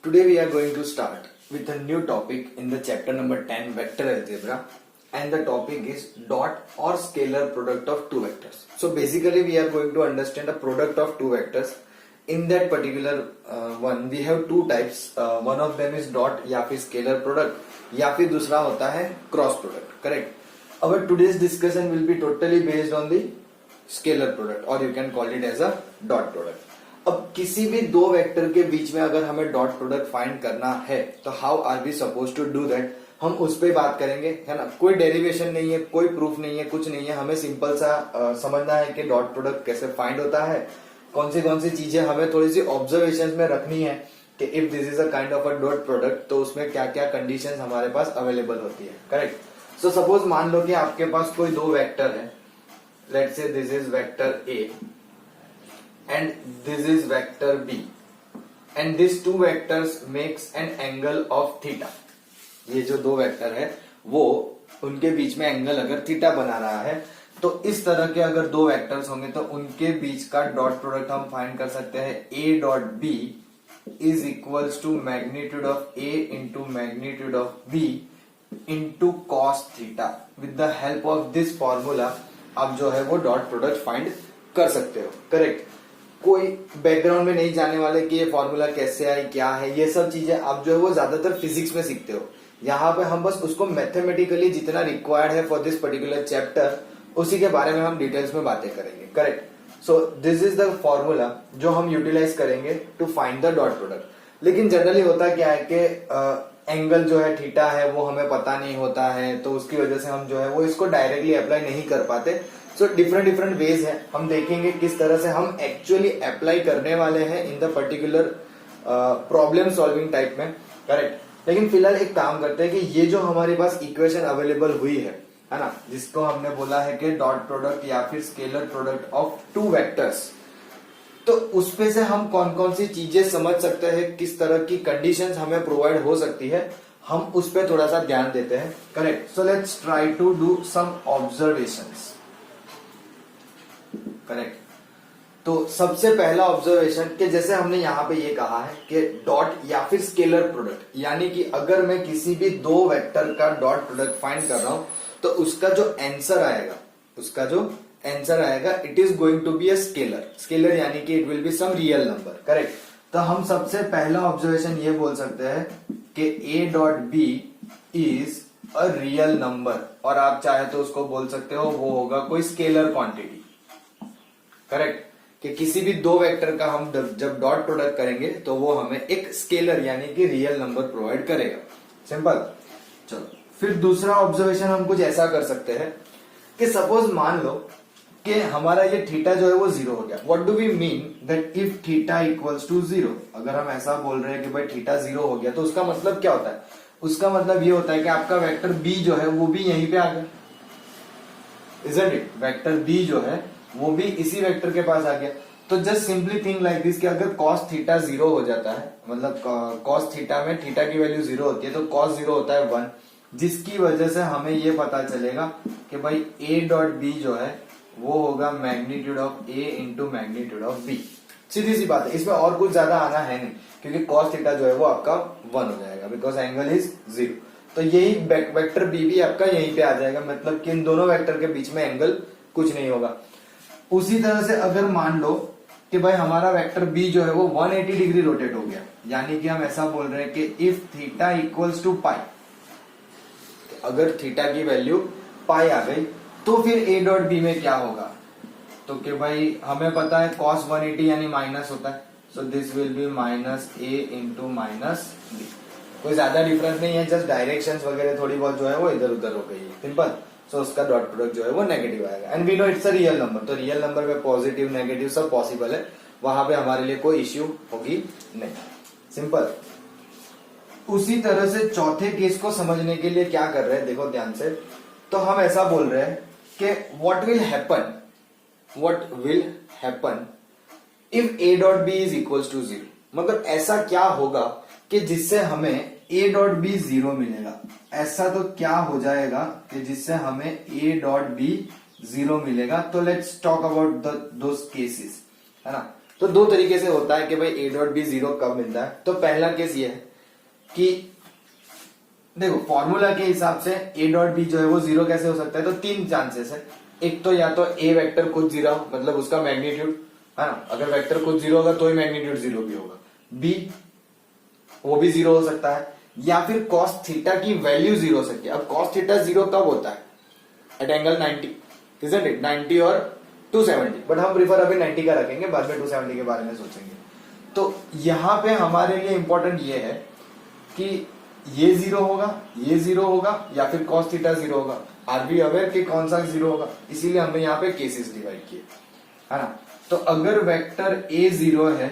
Today we are going to start with a new topic in the chapter number 10 vector algebra, and the topic is dot or scalar product of two vectors. So basically we are going to understand a product of two vectors. In that particular one we have two types. One of them is dot या फिर scalar product या फिर दूसरा होता है cross product. Correct. Our today's discussion will be totally based on the scalar product or you can call it as a dot product. अब किसी भी दो वेक्टर के बीच में अगर हमें डॉट प्रोडक्ट फाइंड करना है तो how are we suppose to do that, हम उस पर बात करेंगे, है ना. कोई डेरिवेशन नहीं है, कोई प्रूफ नहीं है, कुछ नहीं है. हमें सिंपल सा समझना है कि डॉट प्रोडक्ट कैसे फाइंड होता है, कौन सी चीजें हमें थोड़ी सी ऑब्जर्वेशन में रखनी है कि if this is a kind of a dot product तो उसमें क्या क्या कंडीशन हमारे पास अवेलेबल होती है. करेक्ट. सो सपोज मान लो कि आपके पास कोई दो वेक्टर है. Let's say this is vector A and this is vector B and these two vectors makes an angle of theta. ये जो दो वेक्टर है वो उनके बीच में एंगल अगर थीटा बना रहा है तो इस तरह के अगर दो वेक्टर्स होंगे तो उनके बीच का डॉट प्रोडक्ट हम फाइंड कर सकते हैं. A dot B is equals to magnitude of A into magnitude of B into cos theta. With the help of this formula आप जो है वो डॉट प्रोडक्ट फाइंड कर सकते हो. करेक्ट. कोई बैकग्राउंड में नहीं जाने वाले कि ये फॉर्मूला कैसे आई, क्या है, ये सब चीजें आप जो है वो ज्यादातर फिजिक्स में सीखते हो. यहाँ पे हम बस उसको मैथमेटिकली जितना रिक्वायर्ड है फॉर दिस पर्टिकुलर चैप्टर उसी के बारे में हम डिटेल्स में बातें करेंगे. Correct. So this is the formula जो हम यूटिलाइज करेंगे to find the dot product. लेकिन जनरली होता क्या है कि एंगल जो है थीटा है वो हमें पता नहीं होता है, तो उसकी वजह से हम जो है वो इसको डायरेक्टली अप्लाई नहीं कर पाते. सो डिफरेंट वेज है. हम देखेंगे किस तरह से हम एक्चुअली अप्लाई करने वाले हैं in the particular problem solving type में. करेक्ट. लेकिन फिलहाल एक काम करते हैं कि ये जो हमारे पास इक्वेशन अवेलेबल हुई है ना, जिसको हमने बोला है कि डॉट प्रोडक्ट या फिर scalar product of two vectors, तो उसपे से हम कौन कौन सी चीजें समझ सकते हैं, किस तरह की कंडीशंस हमें प्रोवाइड हो सकती है, हम उस पर थोड़ा सा ध्यान देते हैं. Correct. So let's try to do some observations. Correct. तो सबसे पहला ऑब्जर्वेशन कि जैसे हमने यहाँ पे ये कहा है कि डॉट या फिर स्केलर प्रोडक्ट, यानी कि अगर मैं किसी भी दो वेक्टर का डॉट प्रोडक्ट फाइंड कर रहा हूं तो उसका जो आंसर आएगा it is going to be a scalar यानी कि it will be some real number. Correct. तो हम सबसे पहला ऑब्जर्वेशन ये बोल सकते हैं कि A dot B is a real number, और आप चाहे तो उसको बोल सकते हो वो होगा कोई स्केलर क्वांटिटी. करेक्ट. कि किसी भी दो वेक्टर का हम जब डॉट प्रोडक्ट करेंगे तो वो हमें एक स्केलर यानी कि रियल नंबर प्रोवाइड करेगा. सिंपल. चलो फिर दूसरा ऑब्जर्वेशन हम कुछ ऐसा कर सकते हैं कि सपोज मान लो कि हमारा ये थीटा जो है वो जीरो हो गया. What do we mean that if theta equals to zero. अगर हम ऐसा बोल रहे हैं कि भाई थीटा जीरो हो गया तो उसका मतलब क्या होता है? उसका मतलब ये होता है कि आपका वेक्टर बी जो है वो भी यहीं पे आ गया. Isn't it? वेक्टर बी जो है वो भी इसी वेक्टर के पास आ गया. तो just simply think like this कि अगर cos थीटा जीरो हो जाता है, मतलब cos थीटा में थीटा की वैल्यू जीरो होती है तो cos जीरो होता है 1, जिसकी वजह से हमें ये पता चलेगा कि भाई a डॉट बी जो है वो होगा magnitude of a into magnitude of b. सीधी सी बात है, इसमें और कुछ ज्यादा आना है नहीं क्योंकि cos थीटा जो है वो आपका 1 हो जाएगा बिकॉज एंगल इज जीरो. तो यही वेक्टर बी भी आपका यहीं पे आ जाएगा, मतलब कि इन दोनों वेक्टर के बीच में एंगल कुछ नहीं होगा. उसी तरह से अगर मान लो कि भाई हमारा वेक्टर बी जो है वो 180 डिग्री रोटेट हो गया, यानी कि हम ऐसा बोल रहे हैं कि इफ थीटा इक्वल्स टू पाई, अगर थीटा की वैल्यू पाई आ गई तो फिर ए डॉट बी में क्या होगा? तो कि भाई हमें पता है cos 180 यानी माइनस होता है, so this will be minus A into minus B. कोई ज्यादा डिफरेंस नहीं है, जस्ट डायरेक्शंस वगैरह थोड़ी बहुत जो है वो इधर उधर हो गई है. सिंपल. सो उसका डॉट प्रोडक्ट जो है वो नेगेटिव आएगा. And we know it's a real number, तो रियल नंबर में पॉजिटिव नेगेटिव सब पॉसिबल है, वहां पे हमारे लिए कोई इश्यू होगी नहीं. सिंपल. उसी तरह से चौथे केस को समझने के लिए क्या कर रहे हैं देखो ध्यान से. तो हम ऐसा बोल रहे हैं कि what will happen if A dot B is equals to zero. मतलब ऐसा क्या होगा कि जिससे हमें ए डॉट बी जीरो मिलेगा. ऐसा तो क्या हो जाएगा कि जिससे हमें ए डॉट बी जीरो मिलेगा. तो let's talk about those cases, है ना. तो दो तरीके से होता है कि भाई ए डॉट बी जीरो कब मिलता है। तो पहला केस ये है कि देखो फॉर्मूला के हिसाब से ए डॉट बी जो है वो जीरो कैसे हो सकता है, तो तीन चांसेस है। एक तो या तो ए वेक्टर खुद जीरो मतलब उसका मैग्नीट्यूड है ना, अगर वेक्टर खुद जीरो होगा तो ही मैग्नीट्यूड जीरो भी होगा। बी वो भी जीरो हो सकता है, या फिर कॉस थीटा की वैल्यू जीरो हो सकती है। अब कॉस थीटा जीरो कब होता है, एट एंगल 90, isn't it? 90 और 270, बट हम प्रीफर अभी 90 का रखेंगे, बाद में 270 के बारे में सोचेंगे। तो यहां पे हमारे लिए इंपॉर्टेंट ये है कि ये जीरो होगा, ये जीरो होगा, या फिर कॉस थीटा जीरो होगा। आर बी अवेयर कि कौन सा जीरो होगा, इसीलिए हमने यहाँ पे केसेस डिवाइड किए, है ना। तो अगर वेक्टर ए जीरो है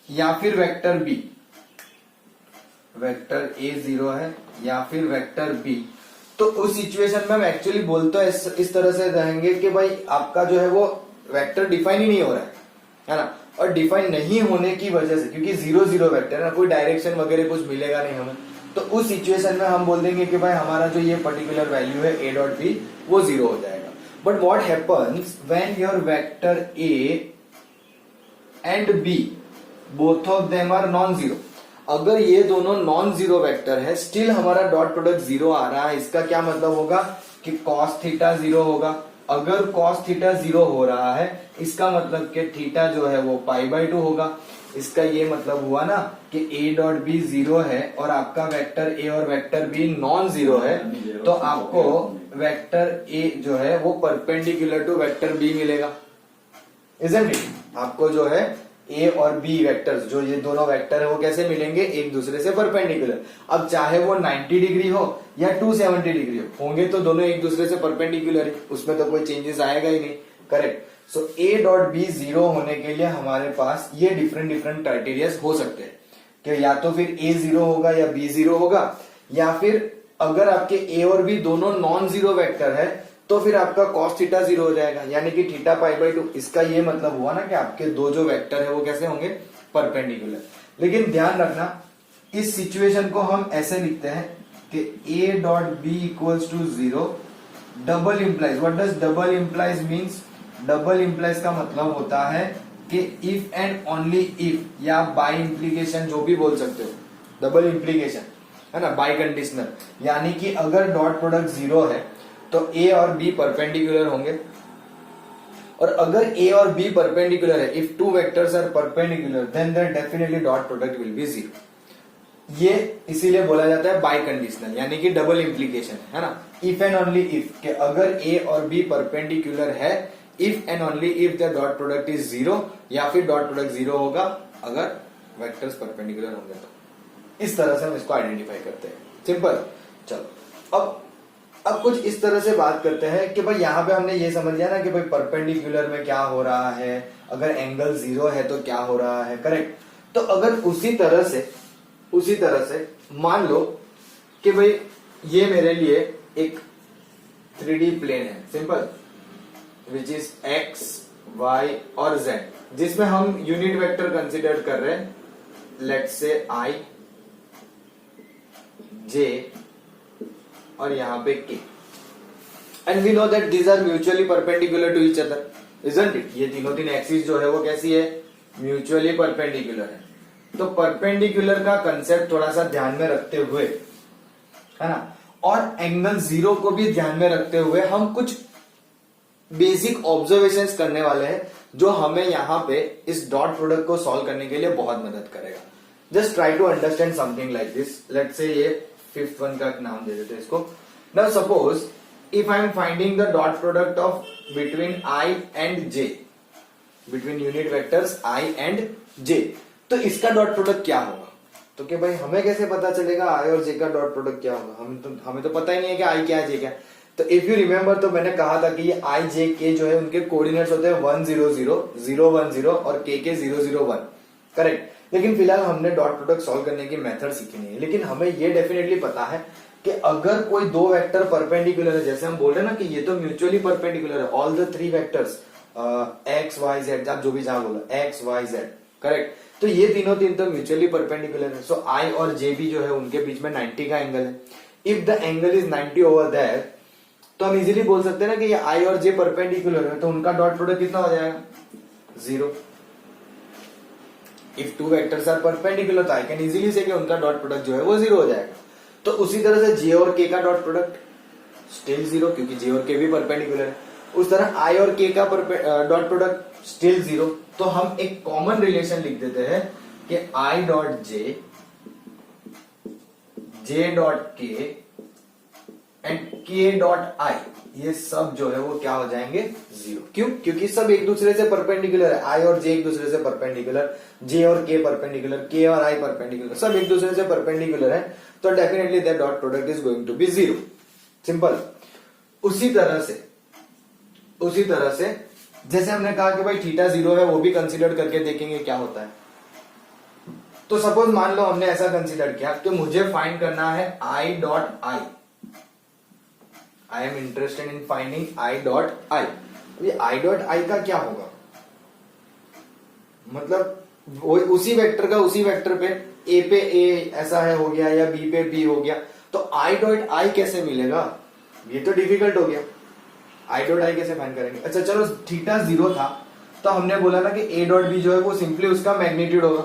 या फिर vector B, vector A zero है या फिर वेक्टर बी, तो उस सिचुएशन में हम एक्चुअली बोलते हैं इस तरह से रहेंगे कि भाई आपका जो है वो वेक्टर डिफाइन ही नहीं हो रहा है ना। और डिफाइन नहीं होने की वजह से, क्योंकि जीरो जीरो वेक्टर है ना, कोई डायरेक्शन वगैरह कुछ मिलेगा नहीं हमें, तो उस सिचुएशन में हम बोल देंगे कि भाई हमारा जो ये पर्टिकुलर वैल्यू है ए डॉट बी वो जीरो हो जाएगा। But what happens when your vector A and B both of them are non zero, अगर ये दोनों नॉन जीरो वेक्टर है स्टिल हमारा डॉट प्रोडक्ट जीरो आ रहा है, इसका क्या मतलब होगा कि कॉस थीटा जीरो होगा। अगर कॉस थीटा जीरो हो रहा है इसका मतलब कि थीटा जो है वो π/2 होगा। इसका ये मतलब हुआ ना कि ए डॉट बी जीरो है और आपका वेक्टर ए और वेक्टर बी नॉन जीरो है, तो आपको वेक्टर ए जो है वो परपेंडिकुलर टू वेक्टर बी मिलेगा, isn't it? आपको जो है ए और बी वेक्टर्स, जो ये दोनों वेक्टर है वो कैसे मिलेंगे, एक दूसरे से परपेंडिकुलर। अब चाहे वो 90 डिग्री हो या 270 डिग्री होंगे तो दोनों एक दूसरे से परपेंडिकुलर है, उसमें तो कोई चेंजेस आएगा ही नहीं, correct. So A dot B zero होने के लिए हमारे पास ये डिफरेंट डिफरेंट क्राइटेरिया हो सकते हैं कि या तो फिर ए जीरो होगा या बी जीरो होगा, या फिर अगर आपके ए और बी दोनों नॉन जीरो वेक्टर है तो फिर आपका cos थीटा जीरो हो जाएगा, यानी कि थीटा π/2। इसका ये मतलब हुआ ना कि आपके दो जो वेक्टर है वो कैसे होंगे, परपेंडिकुलर। लेकिन ध्यान रखना इस सिचुएशन को हम ऐसे लिखते हैं कि a dot B equals to zero, double implies, what does double implies means, double implies का मतलब होता है कि इफ एंड ओनली इफ, या बाय इंप्लीकेशन जो भी बोल सकते हो, डबल इंप्लीकेशन है ना, बाय कंडीशनल, यानी कि अगर डॉट प्रोडक्ट जीरो है तो ए और बी परपेंडिकुलर होंगे, और अगर ए और बी परपेंडिकुलर है, if two vectors are perpendicular then there definitely dot product will be zero. ये इसीलिए बोला जाता है बाय कंडीशनल, यानी कि डबल इंप्लीकेशन है ना, इफ एंड ओनली इफ, कि अगर ए और बी परपेंडिकुलर है, if and only if the dot product is zero, या फिर डॉट प्रोडक्ट जीरो होगा अगर वेक्टर्स परपेंडिकुलर होंगे। तो इस तरह से हम इसको आइडेंटिफाई करते हैं, सिंपल। चलो अब कुछ इस तरह से बात करते हैं कि भाई यहाँ पे हमने ये समझ लिया ना कि भाई परपेंडिकुलर में क्या हो रहा है, अगर एंगल जीरो है तो क्या हो रहा है, करेक्ट। तो अगर उसी तरह से मान लो कि भाई ये मेरे लिए एक 3D प्लेन है, simple, which is x, y और z, जिसमें हम यूनिट वेक्टर कंसिडर कर रहे हैं, लेट्स से i, j और यहाँ पे k, and we know that these are mutually perpendicular to each other, isn't it? ये तीनों एक्सिस जो है वो कैसी है, म्यूचुअली परपेंडिकुलर है। तो परपेंडिकुलर का कंसेप्ट थोड़ा सा ध्यान में रखते हुए, है ना, और एंगल जीरो को भी ध्यान में रखते हुए हम कुछ बेसिक ऑब्जर्वेशंस करने वाले हैं जो हमें यहाँ पे इस डॉट प्रोडक्ट को सॉल्व करने के लिए बहुत मदद करेगा। Just try to understand something like this. Let's say ये फिफ्थ वन का नाम दे देते हैं इसको। Now suppose if I am finding the dot product of between I and J, between unit vectors I and J, तो इसका dot product क्या होगा? तो कि भाई हमें कैसे पता चलेगा आई और जे का डॉट प्रोडक्ट क्या होगा? हमें तो पता ही नहीं है कि आई क्या है जे क्या है। तो इफ यू रिमेम्बर, तो मैंने कहा था कि ये आई जे के जो है उनके कोऑर्डिनेट्स होते हैं 1 0 0 0 1 0 और के 0 0 1, करेक्ट। लेकिन फिलहाल हमने डॉट प्रोडक्ट सॉल्व करने की मेथड सीखी नहीं है, लेकिन हमें ये डेफिनेटली पता है कि अगर कोई दो वेक्टर परपेंडिकुलर है, जैसे हम बोल रहे हैं ना कि ये तो म्यूचुअली परपेंडिकुलर है, all the three vectors X Y Z, आप जो भी जहां बोला एक्स वाई जेड, करेक्ट। तो ये तीन तो म्यूचुअली परपेंडिकुलर है। सो आई और जे भी जो है उनके बीच में 90 का एंगल है। If the angle is 90 over there, तो हम इजीली बोल सकते हैं ना कि ये आई और जे परपेंडिकुलर है, तो उनका डॉट प्रोडक्ट कितना हो जाएगा? 0। If two vectors are perpendicular तो आई कैन इजीली से कि उनका डॉट प्रोडक्ट जो है वो जीरो हो जाएगा। तो उसी तरह से जे और के का डॉट प्रोडक्ट स्टिल जीरो, क्योंकि जे और के भी परपेंडिकुलर है। उस तरह आई और के का डॉट प्रोडक्ट स्टिल जीरो। तो हम एक कॉमन रिलेशन लिख देते हैं कि आई डॉट जे डॉट के एंड के डॉट आई, ये सब जो है वो क्या हो जाएंगे, जीरो। क्यों? क्योंकि सब एक दूसरे से परपेंडिकुलर है। आई और जे एक दूसरे से परपेंडिकुलर, जे और के परपेंडिकुलर, के और आई परपेंडिकुलर, सब एक दूसरे से परपेंडिकुलर है। तो definitely that dot product is going to be zero. Simple. उसी तरह से जैसे हमने कहा कि भाई थीटा जीरो है, वो भी कंसीडर करके देखेंगे क्या होता है। तो सपोज मान लो हमने ऐसा कंसीडर किया कि मुझे फाइंड करना है I dot I. I am interested in finding I dot I. ये आई डॉट आई का क्या होगा, मतलब वो उसी वेक्टर का उसी वेक्टर पे ए पे ए ऐसा है हो गया, या बी पे बी हो गया। तो आई डॉट आई कैसे मिलेगा, ये तो डिफिकल्ट हो गया। आई डॉट आई कैसे फाइंड करेंगे। अच्छा चलो, थीटा जीरो था तो हमने बोला ना कि ए डॉट बी जो है वो सिंपली उसका मैग्नीट्यूड होगा,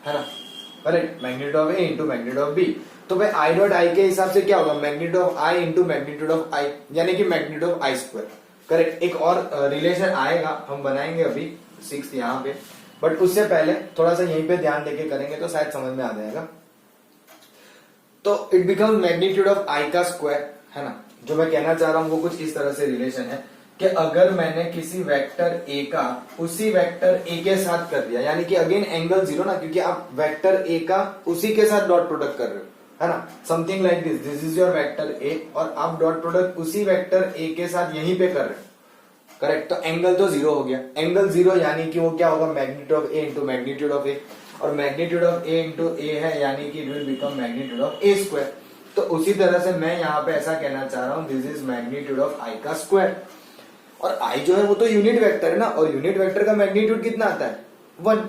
है ना, correct, magnitude of A into magnitude of B. तो भाई आई डॉट आई के हिसाब से क्या होगा, magnitude of I into magnitude of I, यानी कि magnitude of I square. Correct. एक और रिलेशन आएगा, हम बनाएंगे अभी 6 यहाँ पे, बट उससे पहले थोड़ा सा यहीं पे ध्यान देके करेंगे तो शायद समझ में आ जाएगा। तो इट बिकम्स मैग्नीट्यूड ऑफ आई का स्क्वायर, है ना। जो मैं कहना चाह रहा हूं वो कुछ इस तरह से रिलेशन है कि अगर मैंने किसी वेक्टर ए का उसी वेक्टर ए के साथ कर दिया, यानी कि अगेन एंगल जीरो ना, क्योंकि आप वेक्टर ए का उसी के साथ डॉट प्रोडक्ट कर रहे हो, है ना, something like this, this is your vector A और आप डॉट प्रोडक्ट उसी वेक्टर ए के साथ यहीं पे कर रहे हो, करेक्ट। तो एंगल तो जीरो हो गया। एंगल जीरो यानी कि वो क्या होगा, magnitude of A into magnitude of A, और magnitude of A into A है यानी कि it will become magnitude of A square. तो उसी तरह से मैं यहाँ पे ऐसा कहना चाह रहा हूं, दिस इज मैग्नीट्यूड ऑफ आई का स्क्वायर। और आई जो है वो तो यूनिट वेक्टर है ना, और यूनिट वेक्टर का मैग्नीट्यूड कितना आता है, 1।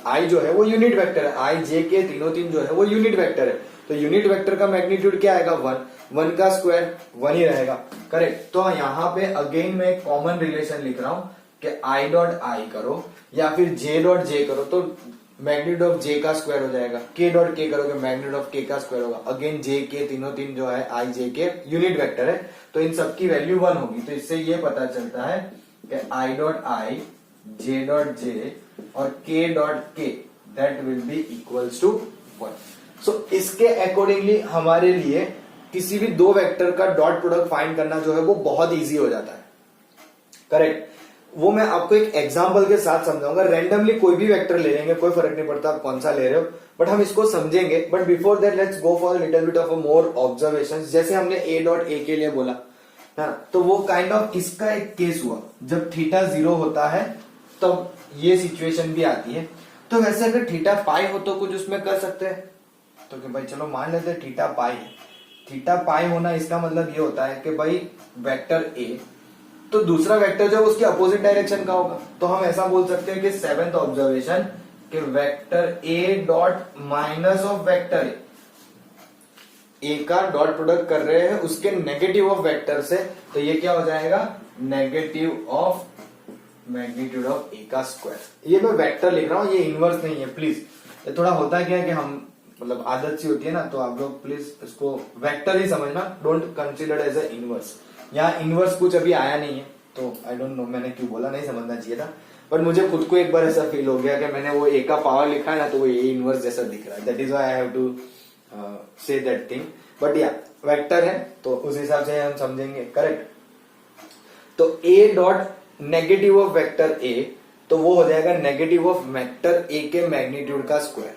आई जो है वो यूनिट वेक्टर है, आई जे के तीनों तीन जो है वो यूनिट वेक्टर है। तो यूनिट वेक्टर का मैग्नीट्यूड क्या आएगा, 1। 1 का स्क्वायर 1 ही रहेगा, करेक्ट। तो यहाँ पे अगेन मैं एक कॉमन रिलेशन लिख रहा हूं कि आई डॉट आई करो या फिर जे डॉट जे करो तो मैग्नीट्यूड ऑफ जे का स्क्वायर हो जाएगा, के डॉट के करोगे मैग्नीट्यूड ऑफ के का स्क्वायर होगा। अगेन जे के तीनों तीन जो है आई जे के यूनिट वेक्टर है, तो इन सबकी वैल्यू 1 होगी। तो इससे ये पता चलता है कि I dot I, J dot J और K dot K that will be equals to 1। सो इसके अकॉर्डिंगली हमारे लिए किसी भी दो वेक्टर का डॉट प्रोडक्ट फाइंड करना जो है वो बहुत इजी हो जाता है, करेक्ट। वो मैं आपको एक एग्जांपल के साथ समझाऊंगा। रैंडमली कोई भी वेक्टर ले लेंगे, कोई फर्क नहीं पड़ता आप कौन सा ले रहे हो, बट हम इसको समझेंगे। But before that let's go for little bit of more observation. जैसे हमने ए डॉट ए के लिए बोला है ना, तो वो काइंड ऑफ इसका एक केस हुआ जब थीटा जीरो होता है तब तो ये सिचुएशन भी आती है। तो वैसे अगर थीटा पाई हो तो कुछ उसमें कर सकते हैं, तो कि भाई चलो मान लेते हैं थीटा पाई है। थीटा पाई होना इसका मतलब ये होता है कि भाई वेक्टर ए तो दूसरा वेक्टर जो उसके अपोजिट डायरेक्शन का होगा। तो हम ऐसा बोल सकते हैं कि 7th ऑब्जर्वेशन कि vector A dot minus of vector ए का डॉट प्रोडक्ट कर रहे हैं उसके नेगेटिव ऑफ वेक्टर से, तो ये क्या हो जाएगा, नेगेटिव ऑफ मैग्नीट्यूड ऑफ ए का स्क्वायर। ये मैं वेक्टर लिख रहा हूं, ये इनवर्स नहीं है प्लीज। ये थोड़ा होता क्या है कि हम मतलब आदत सी होती है ना, तो आप लोग प्लीज इसको वेक्टर ही समझना, don't consider as a inverse. यहाँ इनवर्स कुछ अभी आया नहीं है तो आई डोंट नो मैंने क्यों बोला, नहीं समझना चाहिए था। बट मुझे खुद को एक बार ऐसा फील हो गया कि मैंने वो ए का पावर लिखा है ना तो वो ए इनवर्स जैसा दिख रहा है, that is why I have to say that thing. But या वेक्टर है तो उस हिसाब से हम समझेंगे, करेक्ट। तो A dot negative of vector A, तो वो हो जाएगा नेगेटिव ऑफ वेक्टर ए के मैग्नीट्यूड का स्क्वायर।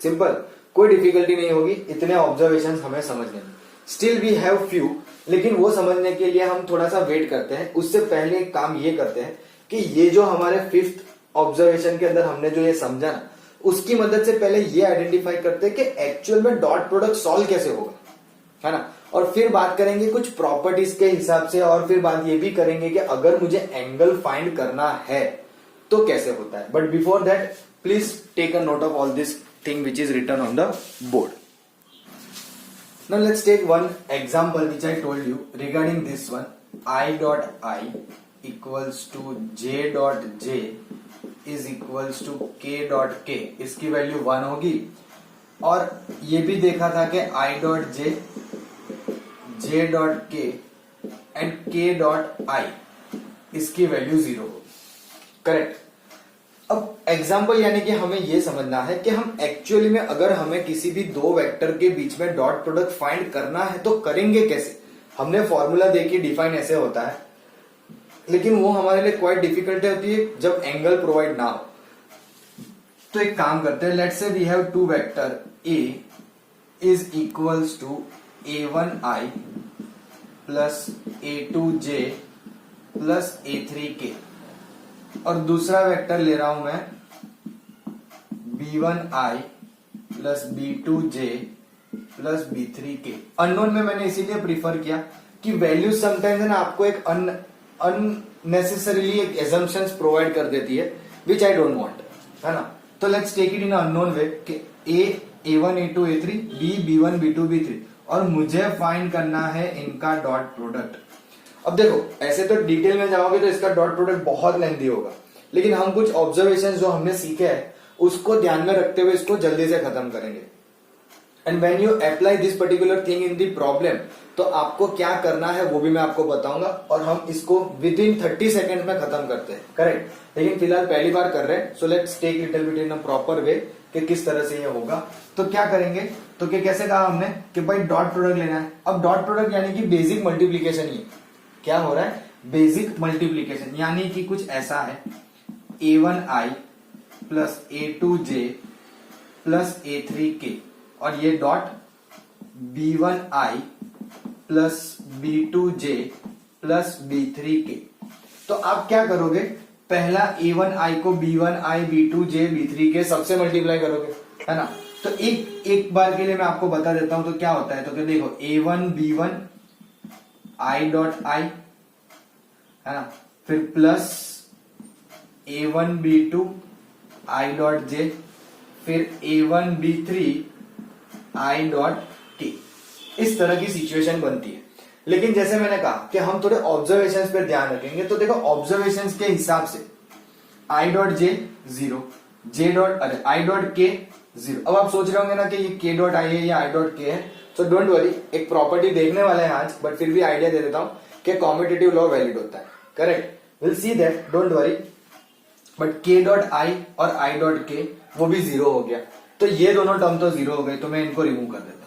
सिंपल, कोई डिफिकल्टी नहीं होगी, इतने ऑब्जर्वेशन हमें समझने में। स्टिल वी हैव फ्यू, लेकिन वो समझने के लिए हम थोड़ा सा वेट करते हैं। उससे पहले एक काम ये करते हैं कि ये जो हमारे 5th ऑब्जर्वेशन के अंदर हमने जो ये समझा ना, उसकी मदद से पहले ये आइडेंटिफाई करते हैं कि एक्चुअल में डॉट प्रोडक्ट सॉल्व कैसे होगा, है ना। और फिर बात करेंगे कुछ प्रॉपर्टीज के हिसाब से, और फिर बात ये भी करेंगे कि अगर मुझे एंगल फाइंड करना है तो कैसे होता है। But before that please take a note of all this thing which is written on the board. Now let's take one example which I told you regarding this one. I dot I equals to J dot J is equals to K dot K, इसकी value 1 होगी। और ये भी देखा था कि I dot J, J dot के and के डॉट आई, इसकी वैल्यू 0 होगी। करेक्ट। अब एग्जाम्पल यानी कि हमें यह समझना है कि हम एक्चुअली में अगर हमें किसी भी दो वेक्टर के बीच में डॉट प्रोडक्ट फाइंड करना है तो करेंगे कैसे। हमने फॉर्मूला देखी, डिफाइन ऐसे होता है, लेकिन वो हमारे लिए क्वाइट डिफिकल्ट होती है जब एंगल प्रोवाइड ना हो। तो एक काम करते हैं, let's say we have two vector A is equals to a1i plus a2j plus a3k, और दूसरा वेक्टर ले रहा हूं मैं b1i plus b2j plus b3k। Unknown में मैंने इसीलिए प्रीफर किया कि वैल्यू समटाइम्स है ना आपको एक अननेसेसरीली एक एजम्पशंस प्रोवाइड कर देती है विच आई डोंट वांट, है ना। तो let's take it in unknown way कि a1 a2 a3 b1 b2 b3, और मुझे फाइंड करना है इनका डॉट प्रोडक्ट। अब देखो ऐसे तो डिटेल में जाओगे तो इसका डॉट प्रोडक्ट बहुत लेंथी होगा, लेकिन हम कुछ ऑब्जर्वेशंस जो हमने सीखे हैं उसको ध्यान में रखते हुए इसको जल्दी से खत्म करेंगे। And when you apply this particular thing in the problem, तो आपको क्या करना है वो भी मैं आपको बताऊंगा, और हम इसको विद इन 30 सेकेंड में खत्म करते हैं। करेक्ट। लेकिन फिलहाल पहली बार कर रहे हैं, so let's take little bit in a proper way कि किस तरह से ये होगा। तो क्या करेंगे, तो कि कैसे कहा हमने कि भाई डॉट प्रोडक्ट लेना है। अब डॉट प्रोडक्ट यानी कि बेसिक मल्टीप्लीकेशन ही क्या हो रहा है, बेसिक मल्टीप्लीकेशन, यानी कि कुछ ऐसा है a1i plus a2j plus a3k, और ये dot b1i plus b2j plus b3k। तो आप क्या करोगे, पहला a1i को b1i b2j b3k सबसे मल्टीप्लाई करोगे, है ना। तो एक बार के लिए मैं आपको बता देता हूं तो क्या होता है। तो क्या देखो a1 b1 i dot i, है ना, फिर plus a1 b2 i dot j, फिर a1 b3 i dot k। इस तरह की सिचुएशन बनती है। लेकिन जैसे मैंने कहा कि हम थोड़े ऑब्जर्वेशंस पे ध्यान रखेंगे, तो देखो ऑब्जर्वेशंस के हिसाब से i dot j 0, j dot अरे i डॉट k 0। अब आप सोच रहे होंगे ना कि ये k डॉट i है या i डॉट k है, सो डोंट वरी, एक प्रॉपर्टी देखने वाले हैं आज, बट फिर भी आइडिया दे देता हूं कि कॉम्पिटिटिव लॉ वैलिड होता है। Correct, will see that, don't worry. But k dot i और i डॉट k वो भी 0 हो गया, तो ये दोनों टर्म तो 0 हो गए, तो मैं इनको रिमूव कर देता हूं।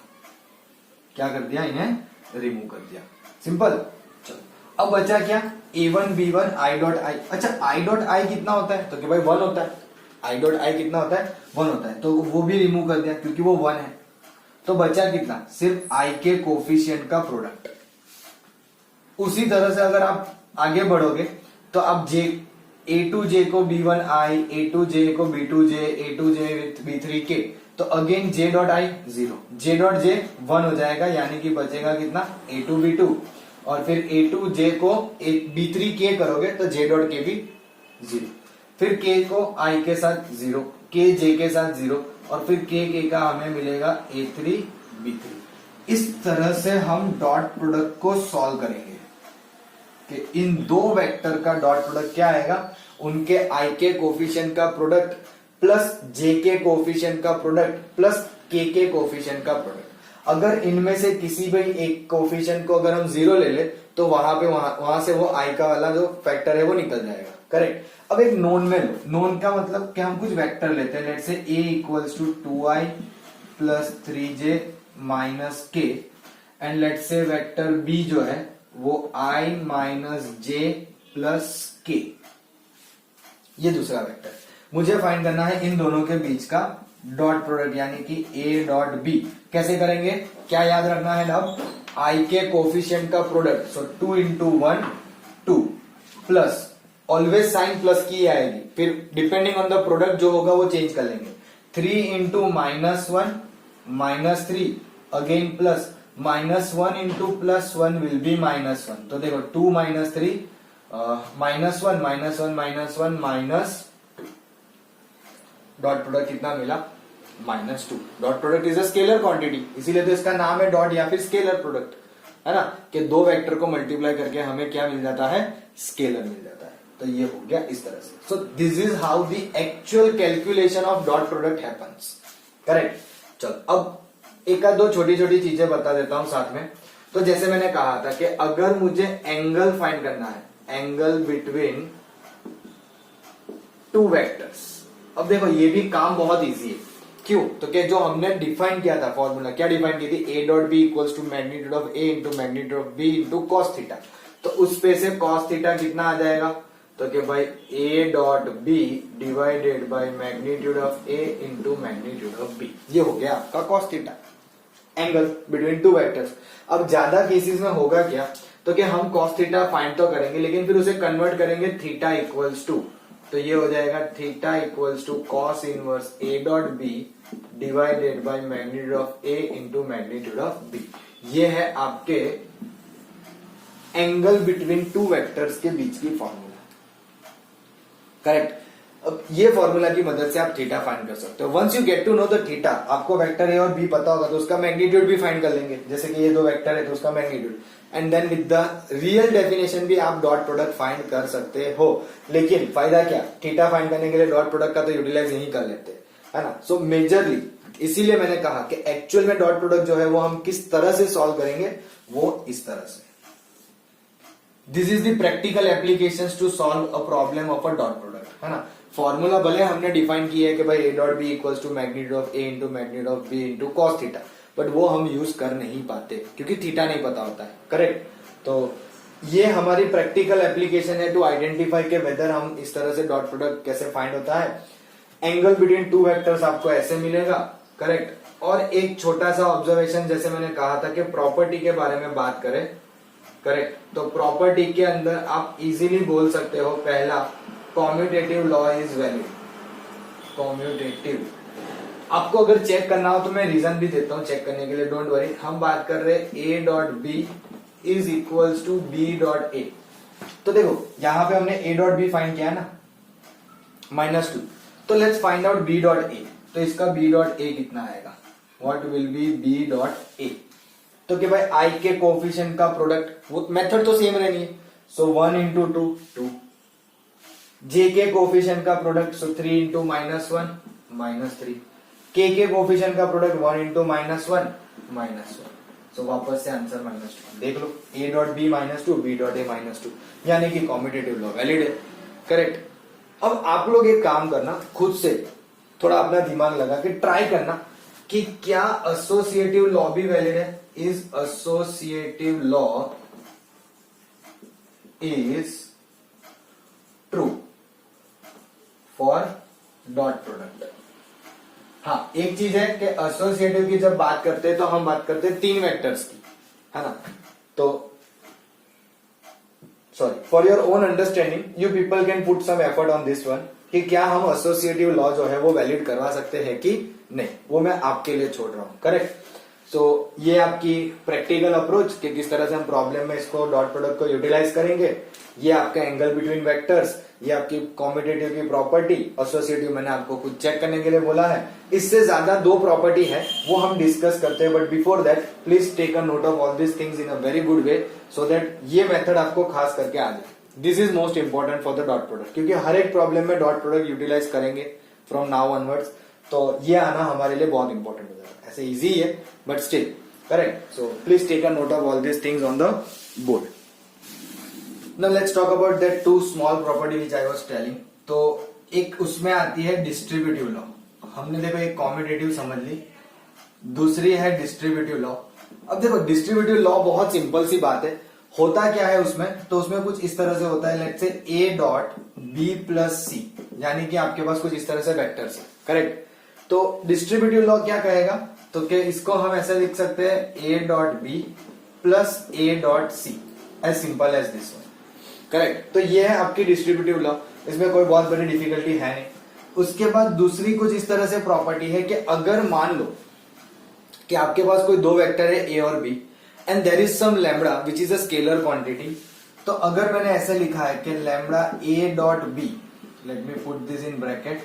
क्या कर दिया, इन्हें रिमूव कर दिया, सिंपल। चलो अब बचा क्या, a1 b1 i dot i। अच्छा i डॉट i कितना होता है, तो कि भाई 1 होता है। i डॉट i कितना होता है, 1 होता है, तो वो भी रिमूव कर दिया क्योंकि वो 1 है। तो बचा कितना, सिर्फ i के कोफिशिएंट का प्रोडक्ट। उसी तरह से अगर आप आगे बढ़ोगे तो आप a2j को b1i, a2j को b2j, a2j विथ b3k, तो again j dot i 0, j dot j 1 हो जाएगा, यानी कि बचेगा कितना a2 b2, और फिर a2j को b3k करोगे तो j डॉट k भी 0, फिर k को i के साथ 0, k j के साथ 0, और फिर k का हमें मिलेगा a3 b3। इस तरह से हम डॉट प्रोडक्ट को सॉल्व करेंगे कि इन दो वेक्टर का डॉट प्रोडक्ट क्या आएगा, उनके i के कोफिशिएंट का प्रोडक्ट प्लस j के कोफिशिएंट का प्रोडक्ट प्लस k के कोफिशिएंट का प्रोडक्ट। अगर इनमें से किसी भी एक कोफिशिएंट को अगर हम 0 ले ले तो वहां से वो i का वाला जो फैक्टर है वो निकल जाएगा। करेक्ट। अब एक नोन में लो, नोन का मतलब कि हम कुछ वेक्टर लेते हैं, let's say a equals to 2i plus 3j minus k, and let's say vector b जो है वो i minus j plus k। ये दूसरा वेक्टर मुझे फाइंड करना है इन दोनों के बीच का डॉट प्रोडक्ट, यानी कि a डॉट b। कैसे करेंगे, क्या याद रखना है अब, i के कोफिशिएंट का product, so 2 into 1 2 plus, always sign plus की आएगी, फिर डिपेंडिंग ऑन द प्रोडक्ट जो होगा वो चेंज कर लेंगे। 3 into minus 1 minus 3 again plus, minus 1 into plus 1 will be minus 1। तो देखो 2 minus 3 minus 1 minus 1 minus 1 minus 2, dot product कितना मिला, minus 2। Dot product is a scalar quantity, इसीलिए तो इसका नाम है डॉट या फिर स्केलर प्रोडक्ट, है ना, कि दो वेक्टर को मल्टीप्लाई करके हमें क्या मिल जाता है, स्केलर मिल जाता है। तो ये हो गया इस तरह से. सो this is how the actual calculation of dot product happens. Correct. चलो अब एक आध दो छोटी छोटी चीजें बता देता हूं साथ में. तो जैसे मैंने कहा था कि अगर मुझे एंगल फाइंड करना है, एंगल बिटवीन टू वेक्टर्स. अब देखो ये भी काम बहुत इजी है. क्यों? तो क्या जो हमने डिफाइन किया था फॉर्मूला, क्या डिफाइन की थी? A dot B equals to magnitude of A into magnitude of B into cos theta. तो उस पे से कॉस थीटा कितना आ जाएगा? तो क्या भाई A dot B divided by magnitude of A into magnitude of B. ये हो गया आपका cos theta, angle between two vectors. अब ज्यादा केसेस में होगा क्या? तो क्या हम कॉस थीटा फाइंड तो करेंगे लेकिन फिर उसे कन्वर्ट करेंगे थीटा इक्वल्स टू. तो ये हो जाएगा theta equals to cos inverse A dot B divided by magnitude of A into magnitude of B. ये है आपके एंगल बिटवीन टू वेक्टर्स के बीच की फॉर्मूला. करेक्ट. अब ये फॉर्मूला की मदद से आप थीटा फाइंड कर सकते हो. Once you get to know the theta, आपको वेक्टर ए और बी पता होगा तो उसका मैग्नीट्यूड भी फाइंड कर लेंगे. जैसे कि ये दो वेक्टर है तो उसका magnitude, and then with the real definition भी आप डॉट प्रोडक्ट फाइंड कर सकते हो. लेकिन फायदा क्या? थीटा फाइंड करने के लिए डॉट प्रोडक्ट का तो यूटिलाइज यही कर लेते हैं, है ना. सो मेजरली इसीलिए मैंने कहा कि एक्चुअल में डॉट प्रोडक्ट जो है वो हम किस तरह से सॉल्व करेंगे, वो इस तरह से. This is the practical applications to solve a problem of a dot product, है ना. फॉर्मूला भले हमने डिफाइन किया है कि भाई A dot B equals to magnitude of A into magnitude of B into cos theta, but वो हम यूज कर नहीं पाते क्योंकि थीटा नहीं पता होता है. करेक्ट. तो ये हमारी प्रैक्टिकल एप्लीकेशन है टू आइडेंटिफाई के वेदर हम इस तरह से डॉट प्रोडक्ट कैसे फाइंड होता है. एंगल बिटवीन टू वेक्टर्स आपको ऐसे मिलेगा. करेक्ट. और एक छोटा सा ऑब्जर्वेशन, जैसे मैंने कहा था कि प्रॉपर्टी के बारे में बात करें. करेक्ट. तो प्रॉपर्टी के अंदर आप इजीली बोल सकते हो, पहला commutative law is valid. Commutative. आपको अगर चेक करना हो तो मैं रीजन भी देता हूं चेक करने के लिए, डोंट वरी. हम बात कर रहे हैं A dot B is equals to B dot A. तो देखो यहां पे हमने ए डॉट बी फाइंड किया ना, -2. तो let's find out B dot A. तो इसका बी डॉट ए कितना आएगा? What will be B dot A? तो कि भाई आई के कोफिशिएंट का प्रोडक्ट, वो मेथड तो सेम रहनी है. सो 1 इंटू 2 2. जे के कोफिशिएंट का प्रोडक्ट, सो 3 इंटू -1 -3. के कोफिशिएंट का प्रोडक्ट 1 इंटू -1 -1. सो वापस से आंसर -2. देख लो A dot B -2, B dot A -2, यानी कि कॉम्यूटेटिव लॉ वैलिड है. करेक्ट. अब आप लोग एक काम करना, खुद से थोड़ा अपना दिमाग लगा के ट्राई करना कि क्या एसोसिएटिव लॉ भी वैलिड है. Is associative law is true for dot product. हाँ, एक चीज है कि एसोसिएटिव की जब बात करते हैं तो हम बात करते हैं 3 वेक्टर्स की, है ना. तो sorry, for your own understanding you people can put some effort on this one कि क्या हम एसोसिएटिव लॉ जो है वो वैलिड करवा सकते हैं कि नहीं, वो मैं आपके लिए छोड़ रहा हूं. करेक्ट. सो ये आपकी प्रैक्टिकल अप्रोच कि किस तरह से हम प्रॉब्लम में इसको डॉट प्रोडक्ट को यूटिलाइज करेंगे. ये आपका एंगल बिटवीन वेक्टर्स, ये आपकी कॉम्यूटेटिव की प्रॉपर्टी, एसोसिएटिव मैंने आपको कुछ चेक करने के लिए बोला है. इससे ज्यादा 2 प्रॉपर्टी है वो हम डिस्कस करते हैं, but before that please take a note of all this things in a very good way so that ये मेथड आपको खास करके आ जाए. This is most important for the dot product, क्योंकि हर एक प्रॉब्लम में डॉट प्रोडक्ट यूटिलाइज करेंगे फ्रॉम नाउ ऑनवर्ड्स. तो ये आना हमारे लिए बहुत इंपॉर्टेंट हो जाएगा. ऐसे इजी है but still. Correct. So please take a note of all this things on the board. Now let's talk about that 2 small property which I was telling. तो एक उसमें आती है डिस्ट्रीब्यूटिव लॉ. हमने देखो एक कॉम्यूटेटिव समझ ली, दूसरी है डिस्ट्रीब्यूटिव लॉ. अब देखो डिस्ट्रीब्यूटिव लॉ बहुत सिंपल सी बात है. होता क्या है उसमें? तो उसमें कुछ इस तरह से होता है, let's say A dot B plus C, यानी कि आपके पास कुछ इस तरह से वेक्टर्स है. करेक्ट. तो डिस्ट्रीब्यूटिव लॉ क्या कहेगा? तो क्या इसको हम ऐसे लिख सकते हैं A dot B plus A dot C, as simple as this one. Correct. तो ये है आपकी डिस्ट्रीब्यूटिव लॉ. इसमें कोई बहुत बड़ी डिफिकल्टी है नहीं. उसके बाद दूसरी कुछ इस तरह से प्रॉपर्टी है कि अगर मान लो कि आपके पास कोई 2 वेक्टर है ए और B and there is some lambda which is a scalar quantity. तो अगर मैंने ऐसे लिखा है कि lambda A dot B, let me put this in bracket,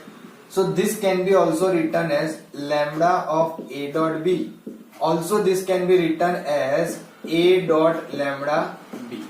so this can be also written as lambda of A dot B. Also this can be written as A dot lambda B.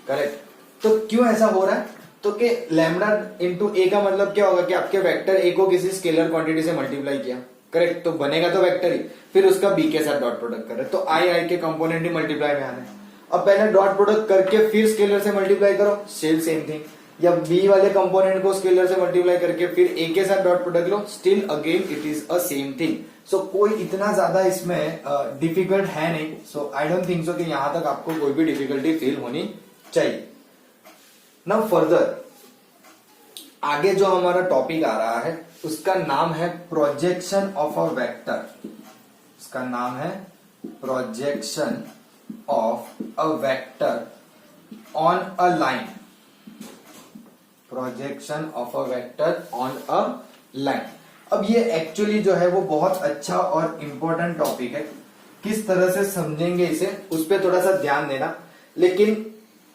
Correct. तो क्यों ऐसा हो रहा है? तो कि lambda into ए का मतलब क्या होगा कि आपके वेक्टर ए को किसी स्केलर क्वांटिटी से मल्टीप्लाई किया, करेक्ट, तो बनेगा तो वेक्टर ही, फिर उसका बी के साथ डॉट प्रोडक्ट करे तो आई के कंपोनेंट ही मल्टीप्लाई में आने। अब पहले डॉट प्रोडक्ट करके फिर स्केलर से मल्टीप्लाई करो, स्टिल सेम थिंग, या बी वाले कंपोनेंट को स्केलर से मल्टीप्लाई करके फिर ए के साथ डॉट प्रोडक्ट लो, still again it is a same thing. So कोई इतना ज्यादा इसमें डिफिकल्ट है नहीं। सो आई डोंट थिंक सो कि यहां तक आपको कोई भी डिफिकल्टी फील होनी चाहिए। नाउ फर्दर आगे जो हमारा टॉपिक आ रहा है उसका नाम है प्रोजेक्शन ऑफ अ वेक्टर। उसका नाम है projection of a vector on a line. Projection of a vector on a line. अब ये एक्चुअली जो है वो बहुत अच्छा और इंपॉर्टेंट टॉपिक है। किस तरह से समझेंगे इसे उस पर थोड़ा सा ध्यान देना। लेकिन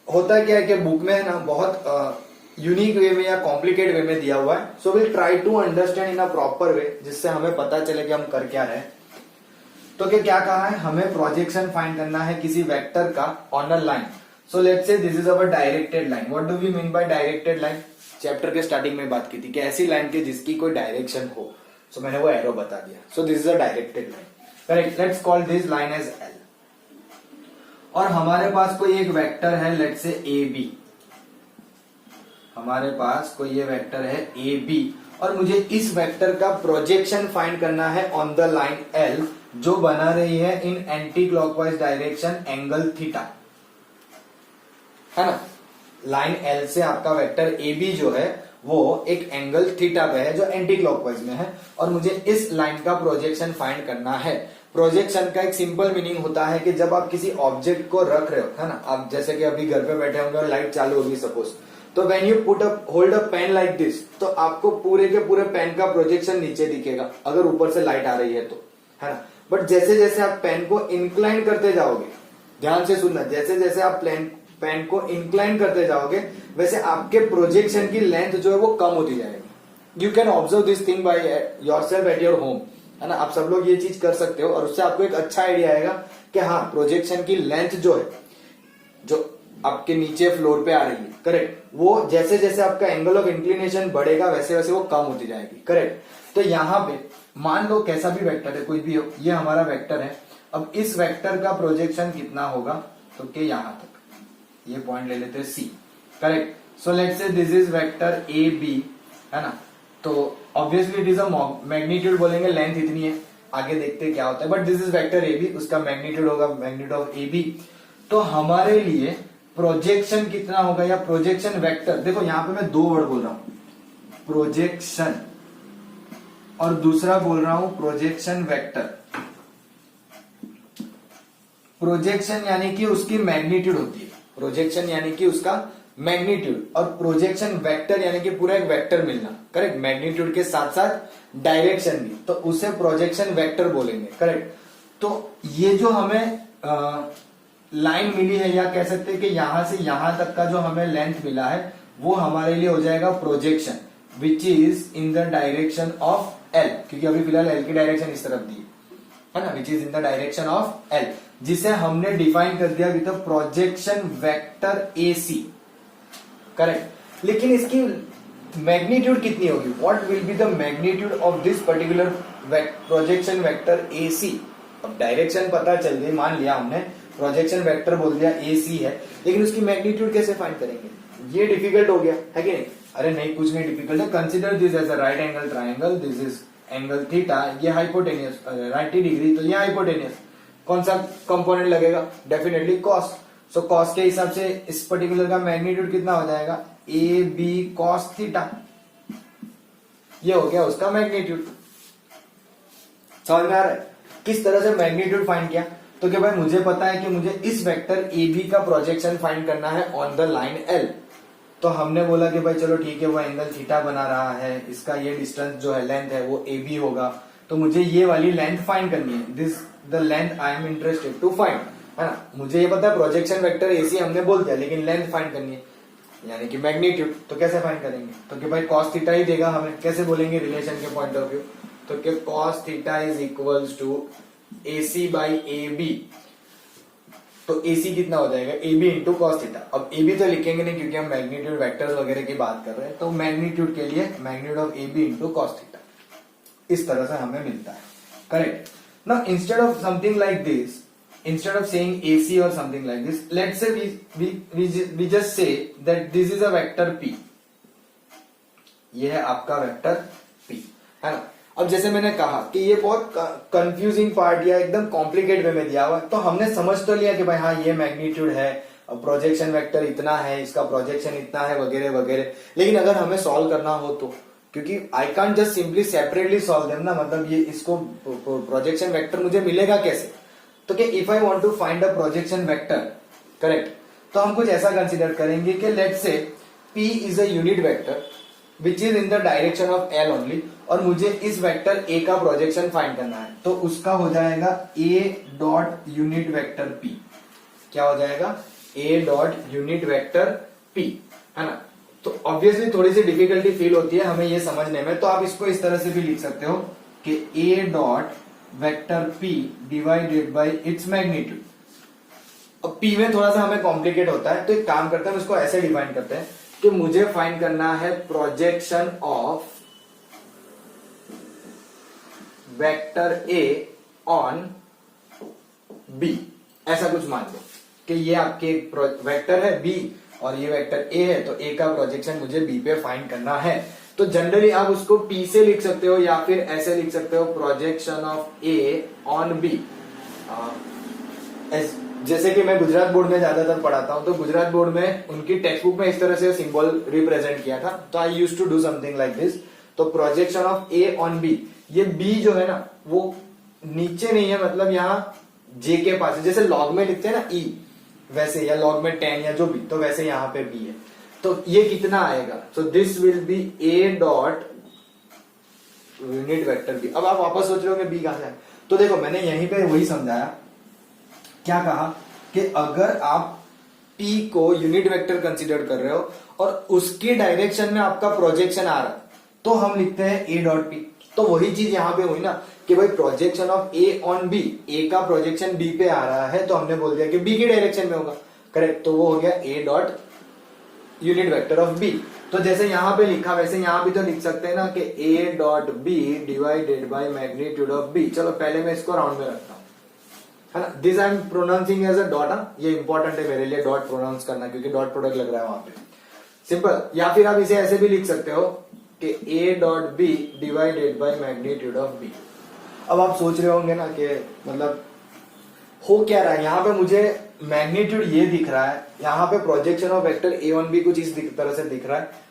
होता क्या है कि बुक में है ना बहुत यूनिक वे में या कॉम्प्लिकेट वे में दिया हुआ है। So will try to understand in a proper way, जिससे हमें पता चले कि हम कर क्या रहे हैं। तो क्या कहा है, हमें प्रोजेक्शन फाइंड करना है किसी वेक्टर का on a line. So let's say this is our directed line. What do we mean by directed line? Chapter के स्टार्टिंग में बात की थी कि ऐसी लाइन की जिसकी कोई डायरेक्शन हो। सो मैंने वो एरो बता दिया। So this is a directed line, correct. Let's call this line as L. और हमारे पास कोई एक वेक्टर है, लेट्स से ए बी। हमारे पास कोई ये वेक्टर है ए बी और मुझे इस वेक्टर का प्रोजेक्शन फाइंड करना है ऑन द लाइन एल, जो बना रही है in anti clockwise direction angle theta, है ना। लाइन एल से आपका वेक्टर ए बी जो है वो एक एंगल थीटा पे है जो एंटी क्लॉकवाइज में है, और मुझे इस लाइन का प्रोजेक्शन फाइंड करना है। प्रोजेक्शन का एक सिंपल मीनिंग होता है कि जब आप किसी ऑब्जेक्ट को रख रहे हो, है ना, आप जैसे कि अभी घर पे बैठे होंगे और लाइट चालू होगी सपोज, तो when you put up hold a pen like this, तो आपको पूरे के पूरे पेन का प्रोजेक्शन नीचे दिखेगा अगर ऊपर से लाइट आ रही है तो, है ना। बट जैसे जैसे आप पेन को इंक्लाइन करते जाओगे, ध्यान से सुनना, जैसे जैसे आप पेन को इंक्लाइन करते जाओगे वैसे आपके प्रोजेक्शन की लेंथ जो है वो कम होती जाएगी। You can observe this thing by yourself at your home, है ना। आप सब लोग ये चीज कर सकते हो और उससे आपको एक अच्छा आइडिया आएगा कि हाँ प्रोजेक्शन की लेंथ जो है, जो आपके नीचे फ्लोर पे आ रही है, करेक्ट, वो जैसे जैसे आपका एंगल ऑफ इंक्लिनेशन बढ़ेगा वैसे वैसे वो कम होती जाएगी, करेक्ट। तो यहाँ पे मान लो कैसा भी वेक्टर है, कोई भी हो, ये हमारा वेक्टर है। अब इस वेक्टर का प्रोजेक्शन कितना होगा, तो के यहां तक, ये पॉइंट ले लेते हैं C, correct. So let's say this is vector A B, है ना। तो obviously it is a magnitude, बोलेंगे लेंथ इतनी है, आगे देखते क्या होता है, but this is vector A B, उसका मैग्नीट्यूड होगा मैग्नीट्यूड ऑफ ए बी। तो हमारे लिए प्रोजेक्शन कितना होगा, या प्रोजेक्शन वेक्टर, देखो यहां पे मैं दो वर्ड बोल रहा हूं, प्रोजेक्शन और दूसरा बोल रहा हूं प्रोजेक्शन वेक्टर। प्रोजेक्शन यानी कि उसकी मैग्नीट्यूड होती है, प्रोजेक्शन यानी कि उसका मैग्नीट्यूड, और प्रोजेक्शन वेक्टर यानी कि पूरा एक वेक्टर मिलना, करेक्ट, मैग्नीट्यूड के साथ साथ डायरेक्शन भी, तो उसे प्रोजेक्शन वेक्टर बोलेंगे, करेक्ट। तो ये जो हमें लाइन मिली है, या कह सकते हैं कि यहां से यहां तक का जो हमें लेंथ मिला है वो हमारे लिए हो जाएगा projection, which is in the direction of L, क्योंकि अभी फिलहाल एल की डायरेक्शन इस तरफ दी है ना, which is in the direction of L, जिसे हमने डिफाइन कर दिया with projection vector A C, correct. लेकिन इसकी मैग्नीट्यूड कितनी होगी, what will be the magnitude of this particular projection vector A C. अब डायरेक्शन पता चल गई, मान लिया हमने प्रोजेक्शन वेक्टर बोल दिया ए सी है, लेकिन उसकी मैग्नीट्यूड कैसे फाइंड करेंगे, ये डिफिकल्ट हो गया है कि नहीं। अरे नहीं, कुछ नहीं डिफिकल्ट है। Consider this as a right angle triangle, this is angle theta, ये हाइपोटेनियस, 90 डिग्री, तो ये हाइपोटेनियस, कौन सा कंपोनेंट लगेगा, डेफिनेटली कॉस। सो कॉस के हिसाब से इस पर्टिकुलर का मैग्नीट्यूड कितना हो जाएगा, ए बी कॉस थीटा, ये हो गया उसका मैग्नीट्यूड। समझ में आ रहा है किस तरह से मैग्नीट्यूड फाइंड किया। तो क्या भाई मुझे पता है कि मुझे इस वेक्टर ए बी का प्रोजेक्शन फाइंड करना है ऑन द लाइन एल, तो हमने बोला कि भाई चलो ठीक है, वो एंगल थीटा बना रहा है, इसका ये डिस्टेंस जो है लेंथ है वो ए बी होगा, तो मुझे ये वाली लेंथ फाइंड करनी है, this the length I am interested to find, है ना। मुझे ये पता है प्रोजेक्शन वेक्टर ए सी हमने बोल दिया, लेकिन लेंथ फाइंड करनी है यानी कि मैग्नीट्यूड, तो कैसे फाइंड करेंगे, तो कि भाई कॉस थीटा ही देगा हमें, कैसे बोलेंगे रिलेशन के पॉइंट ऑफ व्यू, तो कि cos theta is equals to A C by A B. तो AC कितना हो जाएगा, AB इंटू कॉस थीटा। अब AB तो लिखेंगे नहीं क्योंकि हम मैग्नीट्यूड वेक्टर्स वगैरह की बात कर रहे हैं, तो मैग्नीट्यूड के लिए magnitude of AB into cos theta इस तरह से हमें मिलता है, correct. Now instead of something like this, instead of saying AC or something like this, let's say we just say that this is a vector P, ये है आपका vector P, है ना। अब जैसे मैंने कहा कि ये बहुत कंफ्यूजिंग पार्ट या एकदम कॉम्प्लिकेट वे में दिया हुआ है, तो हमने समझ तो लिया कि भाई हाँ ये मैग्नीट्यूड है, प्रोजेक्शन वेक्टर इतना है, इसका प्रोजेक्शन इतना है वगैरह वगैरह। लेकिन अगर हमें सॉल्व करना हो तो, क्योंकि I can't just simply separately solve them ना, मतलब ये इसको प्रोजेक्शन वेक्टर मुझे मिलेगा कैसे, तो कि if I want to find a projection vector, correct, तो हम कुछ ऐसा कंसीडर करेंगे कि let's say P is a unit vector which is in the direction of L only, और मुझे इस वेक्टर A का प्रोजेक्शन फाइंड करना है, तो उसका हो जाएगा A dot unit vector P। क्या हो जाएगा, A dot unit vector P, है ना। तो ऑब्वियसली थोड़ी सी डिफिकल्टी फील होती है हमें ये समझने में, तो आप इसको इस तरह से भी लिख सकते हो कि A dot vector P divided by its magnitude. अब P में थोड़ा सा हमें कॉम्प्लिकेट होता है, तो एक काम करते हैं, हम इसको ऐसे डिफाइन करते हैं कि मुझे फाइंड करना है projection of vector A on B, ऐसा कुछ मान लो कि ये आपके वेक्टर है B और ये वेक्टर A है, तो A का प्रोजेक्शन मुझे B पे फाइंड करना है। तो जनरली आप उसको P से लिख सकते हो या फिर ऐसे लिख सकते हो projection of A on B। जैसे कि मैं गुजरात बोर्ड में ज्यादातर पढ़ाता हूं, तो गुजरात बोर्ड में उनकी टेक्स्ट बुक में इस तरह से सिंबल रिप्रेजेंट किया था, तो I used to do something like this. तो projection of A on B, ये B जो है ना वो नीचे नहीं है, मतलब यहाँ J के पास है, जैसे लॉग में लिखते हैं ना E वैसे, या लॉग में 10 या जो भी, तो वैसे यहाँ पे B है। तो ये कितना आएगा, सो this will B A dot unit vector B। अब आप वापस सोच रहे हो कि B कहां से है, तो देखो मैंने यहीं पे वही समझाया, क्या कहा कि अगर आप P को यूनिट वेक्टर कंसीडर कर रहे हो और उसके डायरेक्शन में आपका प्रोजेक्शन आ रहा है, तो हम लिखते हैं A डॉट P। तो वही चीज यहां पे हुई ना कि भाई projection of A on B, A का प्रोजेक्शन B पे आ रहा है, तो हमने बोल दिया कि B की डायरेक्शन में होगा, करेक्ट। तो वो हो गया A dot unit vector of B। तो जैसे यहां पे लिखा वैसे यहां भी तो लिख सकते हैं ना कि A dot B divided by magnitude of B। चलो पहले मैं इसको राउंड में रखता हूं, है ना। This I am pronouncing as a dot, ये इंपॉर्टेंट है मेरे लिए डॉट प्रोनाउंस करना, क्योंकि डॉट प्रोडक्ट लग रहा है वहां पे, सिंपल। या फिर आप इसे ऐसे भी लिख सकते हो कि A dot B divided by magnitude of B। अब आप सोच रहे होंगे ना कि मतलब हो क्या रहा है, यहाँ पे मुझे मैग्नीट्यूड ये दिख रहा है, यहाँ पे projection of vector A on B कुछ इस तरह से दिख रहा है,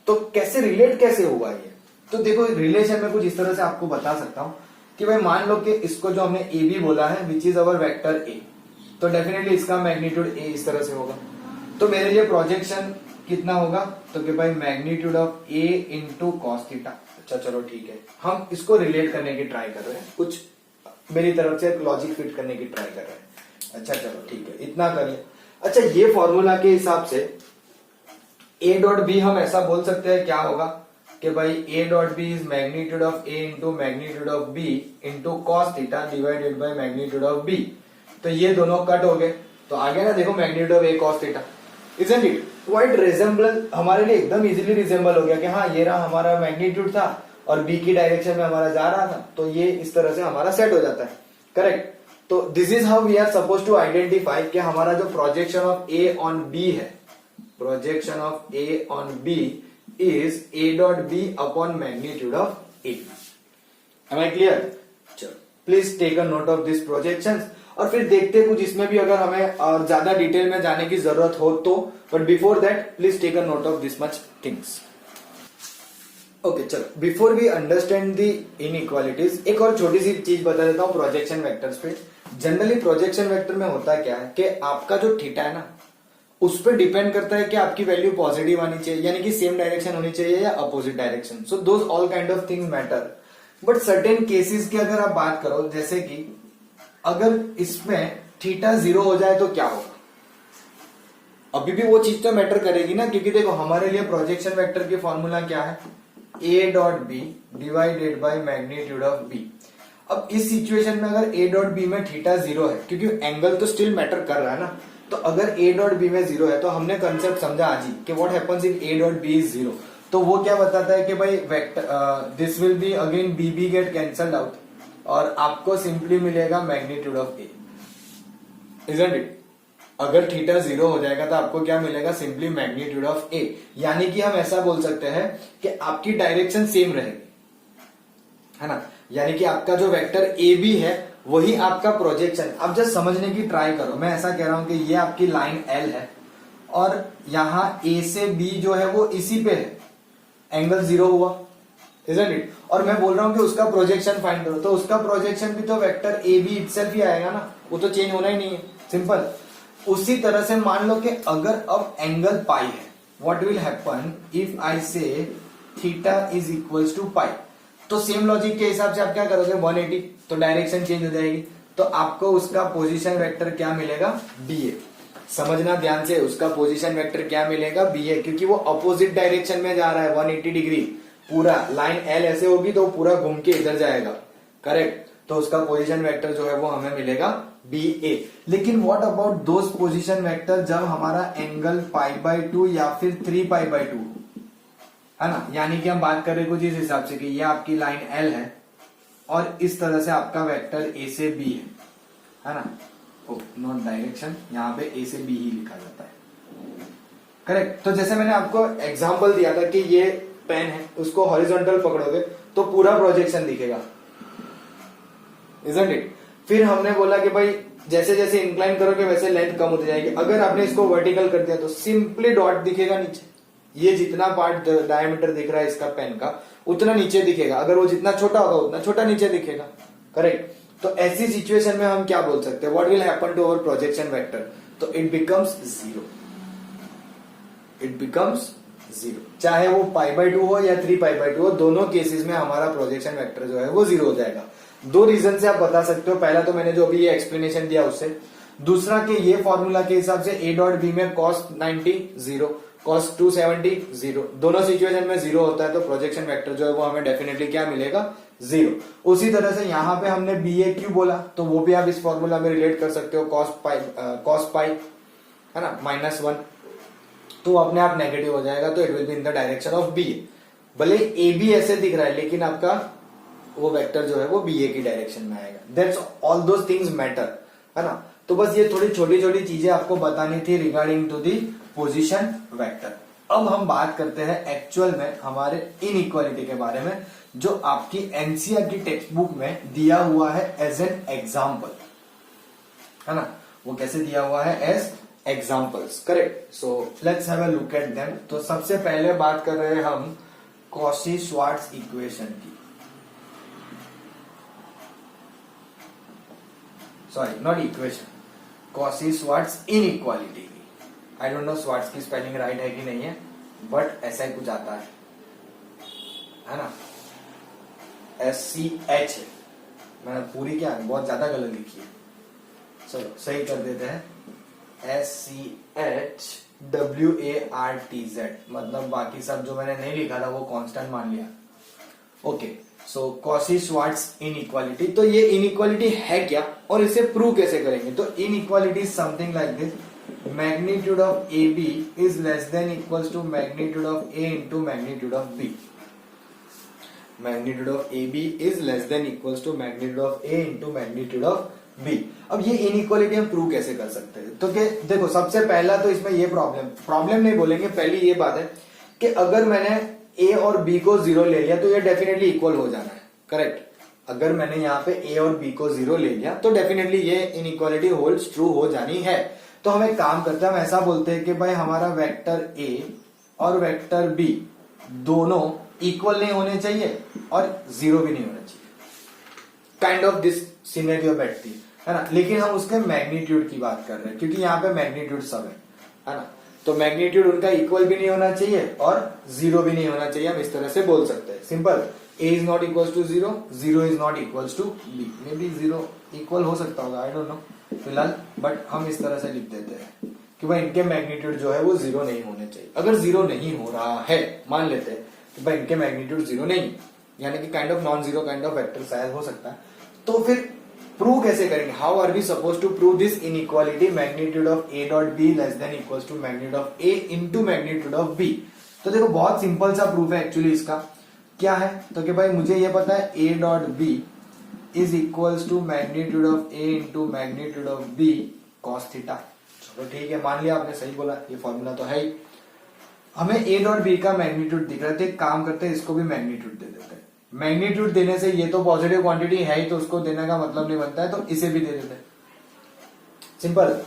तो कैसे रिलेट कैसे हुआ ये। तो देखो रिलेशन में कुछ इस तरह से आपको बता सकता हूं कि भाई मान लो कि इसको जो हमने ए बी बोला है which is our vector A, तो डेफिनेटली इसका मैग्नीट्यूड ए इस तरह से होगा। तो मेरे लिए प्रोजेक्शन कितना होगा, तो कि भाई magnitude of A into cos theta. अच्छा चलो ठीक है, हम इसको रिलेट करने की ट्राई कर रहे हैं, कुछ मेरी तरफ से लॉजिक फिट करने की ट्राई कर रहे हैं। अच्छा चलो ठीक है, इतना करिए। अच्छा ये फॉर्मूला के हिसाब से ए डॉट बी हम ऐसा बोल सकते हैं, क्या होगा कि भाई A dot B is magnitude of A into magnitude of B into cos theta divided by magnitude of B. तो ये दोनों कट हो गए, तो आ गया ना देखो magnitude of A cos theta, isn't it quite resemble, हमारे लिए एकदम इजीली रिजेंबल हो गया कि हाँ ये रहा हमारा मैग्नीट्यूड था और बी की डायरेक्शन में हमारा जा रहा था, तो ये इस तरह से हमारा सेट हो जाता है, करेक्ट। तो this is how we are suppose to identify कि हमारा जो projection of A on B है, projection of A on B is A dot B upon magnitude of A. Am I clear? चलो, please take a note of these projections और फिर देखते कुछ इसमें भी अगर हमें और ज्यादा डिटेल में जाने की जरूरत हो तो, but before that please take a note of this much things. Okay, चलो, before we understand the inequalities, एक और छोटी सी चीज बता देता हूँ प्रोजेक्शन वेक्टर्स पे। जनरली प्रोजेक्शन वेक्टर में होता क्या है कि आपका जो थीटा है ना उस पर डिपेंड करता है कि आपकी वैल्यू पॉजिटिव आनी चाहिए, यानी कि सेम डायरेक्शन होनी चाहिए या opposite direction. So those all kind of things matter, but certain cases की अगर आप बात करो, जैसे कि अगर इसमें थीटा 0 हो जाए तो क्या होगा, अभी भी वो चीज तो मैटर करेगी ना, क्योंकि देखो हमारे लिए प्रोजेक्शन वेक्टर की फॉर्मूला क्या है, A dot B divided by magnitude of B. अब इस सिचुएशन में अगर ए डॉट बी में थीटा 0 है, क्योंकि एंगल तो स्टिल मैटर कर रहा है ना, तो अगर ए डॉट बी में 0 है तो हमने कंसेप्ट समझा आज ही कि what happens if A dot B is 0। तो वो क्या बताता है कि भाई vector this will be again B B get cancelled out और आपको सिंपली मिलेगा magnitude of A, isn't it. अगर थीटा 0 हो जाएगा तो आपको क्या मिलेगा, सिंपली मैग्नीट्यूड ऑफ ए। यानी कि हम ऐसा बोल सकते हैं कि आपकी डायरेक्शन सेम रहेगी, है ना। यानी कि आपका जो वेक्टर ए बी है वही आपका प्रोजेक्शन। अब जस्ट समझने की ट्राई करो, मैं ऐसा कह रहा हूं कि ये आपकी लाइन एल है और यहां ए से बी जो है वो इसी पे है, एंगल 0 हुआ, इजंट इट। और मैं बोल रहा हूं कि उसका प्रोजेक्शन फाइंड करो, तो उसका प्रोजेक्शन भी तो वेक्टर ए बी इटसेल्फ ही आएगा ना, वो तो चेंज होना ही नहीं है, सिंपल। उसी तरह से मान लो कि अगर अब एंगल पाई है, what will happen if I से थीटा इज इक्वल्स टू पाई, तो सेम लॉजिक के हिसाब से आप क्या करोगे 180, तो डायरेक्शन चेंज हो जाएगी, तो आपको उसका पोजीशन वेक्टर क्या मिलेगा, बी ए। समझना ध्यान से, उसका पोजीशन वेक्टर क्या मिलेगा, बी ए, क्योंकि वो अपोजिट डायरेक्शन में जा रहा है 180 डिग्री। पूरा लाइन एल ऐसे होगी तो पूरा घूम के इधर जाएगा, करेक्ट। तो उसका पोजीशन वेक्टर जो है वो हमें मिलेगा बी ए। लेकिन what about those position vector जब हमारा एंगल π/2 या फिर 3π/2, है ना। यानी कि हम बात कर रहे कुछ इस हिसाब से कि ये आपकी लाइन एल है और इस तरह से आपका वेक्टर ए से बी है ना। नॉट डायरेक्शन, यहाँ पे ए से बी ही लिखा जाता है, करेक्ट। तो जैसे मैंने आपको एग्जांपल दिया था कि ये पेन है, उसको हॉरिजॉन्टल पकड़ोगे तो पूरा प्रोजेक्शन दिखेगा, इजंट इट। फिर हमने बोला कि भाई जैसे जैसे इंक्लाइन करोगे वैसे लेंथ कम होती जाएगी। अगर आपने इसको वर्टिकल कर दिया तो सिंपली डॉट दिखेगा नीचे, ये जितना पार्ट डायमीटर दिख रहा है इसका पेन का उतना नीचे दिखेगा। अगर वो जितना छोटा होगा उतना छोटा नीचे दिखेगा, करेक्ट। तो ऐसी सिचुएशन में हम क्या बोल सकते हैं, what will happen to our projection vector, तो इट बिकम्स 0, इट बिकम्स 0। चाहे वो π/2 हो या 3π/2 हो, दोनों केसेस में हमारा प्रोजेक्शन वेक्टर जो है वो 0 हो जाएगा। दो रीजन से आप बता सकते हो, पहला तो मैंने जो अभी ये एक्सप्लेनेशन दिया उससे, दूसरा कि ये फॉर्मूला के हिसाब से ए डॉट बी में cos 90 0, cos 270 0, दोनों सिचुएशन में 0 होता है, तो प्रोजेक्शन वेक्टर जो है वो हमें डेफिनेटली क्या मिलेगा, 0। उसी तरह से यहाँ पे हमने बी ए क्यू बोला, तो वो भी आप इस फॉर्मूला में रिलेट कर सकते हो, cos पाई है ना -1, तो अपने आप नेगेटिव हो जाएगा, तो it will be in the direction of B A. भले ए बी ऐसे दिख रहा है लेकिन आपका वो वेक्टर जो है वो बी ए की डायरेक्शन में आएगा। That's all those things matter, है ना। तो बस ये थोड़ी छोटी छोटी चीजें आपको बतानी थी regarding to the position vector. अब हम बात करते हैं एक्चुअल में हमारे इनइक्वालिटी के बारे में, जो आपकी एनसीईआरटी टेक्स्ट बुक में दिया हुआ है एज एन एग्जाम्पल, है ना। वो कैसे दिया हुआ है, as examples, correct. So let's have a look at them. तो सबसे पहले बात कर रहे हैं हम कॉची-श्वार्ट्ज इक्वेशन की, sorry not equation, Cauchy Schwarz inequality की। आई डोंट नो श्वार्ट्ज की स्पेलिंग राइट है कि नहीं है, बट ऐसा ही कुछ आता है ना, SCH है। मैंने पूरी क्या बहुत ज्यादा गलत लिखी है, चलो सही कर देते हैं, SCHWARTZ, मतलब बाकी सब जो मैंने नहीं लिखा था वो कांस्टेंट मान लिया। ओके, सो कॉची-श्वार्ट्ज इनइक्वालिटी। तो ये इनइक्वालिटी है क्या और इसे प्रूव कैसे करेंगे, तो inequality is something like this, magnitude of AB is less than equals to magnitude of A into magnitude of B. Magnitude of AB is less than equals to magnitude of A into magnitude of B. अब ये inequality हम prove कैसे कर सकते हैं, तो कि देखो सबसे पहला तो इसमें ये प्रॉब्लम नहीं बोलेंगे, पहली ये बात है कि अगर मैंने A और B को 0 ले लिया तो ये डेफिनेटली इक्वल हो जाना है, करेक्ट। अगर मैंने यहाँ पे A और B को 0 ले लिया तो डेफिनेटली ये इनइक्वालिटी होल्ड्स ट्रू हो जानी है। तो हम एक काम करते हैं, हम ऐसा बोलते हैं कि भाई हमारा वेक्टर A और वेक्टर B दोनों इक्वल नहीं होने चाहिए और 0 भी नहीं होना चाहिए, काइंड ऑफ दिस सिनेरियो बैठती है ना। लेकिन हम उसके मैग्नीट्यूड की बात कर रहे हैं क्योंकि यहाँ पे मैग्नीट्यूड सब है ना। तो मैग्नीट्यूड उनका इक्वल भी नहीं होना चाहिए और 0 भी नहीं होना चाहिए, हम इस तरह से बोल सकते हैं, simple. A is not equals to 0, 0 is not equals to B, may be 0 equal हो सकता होगा, आई डोंट नो फिलहाल, बट हम इस तरह से लिख देते हैं कि भाई इनके मैग्नीट्यूड जो है वो 0 नहीं होने चाहिए। अगर 0 नहीं हो रहा है, मान लेते हैं कि भाई इनके मैग्नीट्यूड 0 नहीं, यानी कि kind of non zero kind of vector शायद हो सकता है, तो फिर प्रूव कैसे करेंगे? How are we suppose to prove this inequality magnitude of A dot B less than equals to magnitude of A into magnitude of B? तो देखो बहुत सिंपल सा प्रूफ है एक्चुअली इसका। क्या है? तो कि भाई मुझे ये पता है A dot B is equals to magnitude of A into magnitude of B cos theta. चलो ठीक है, मान लिया आपने सही बोला, ये फॉर्मूला तो है ही। हमें ए डॉट बी का मैग्नीट्यूड दिख रहा है, तो एक काम करते हैं, इसको भी मैग्नीट्यूड दे देते हैं। मैग्नीट्यूड देने से ये तो पॉजिटिव क्वांटिटी है ही, तो उसको देने का मतलब नहीं बनता है, तो इसे भी दे देते हैं। सिंपल।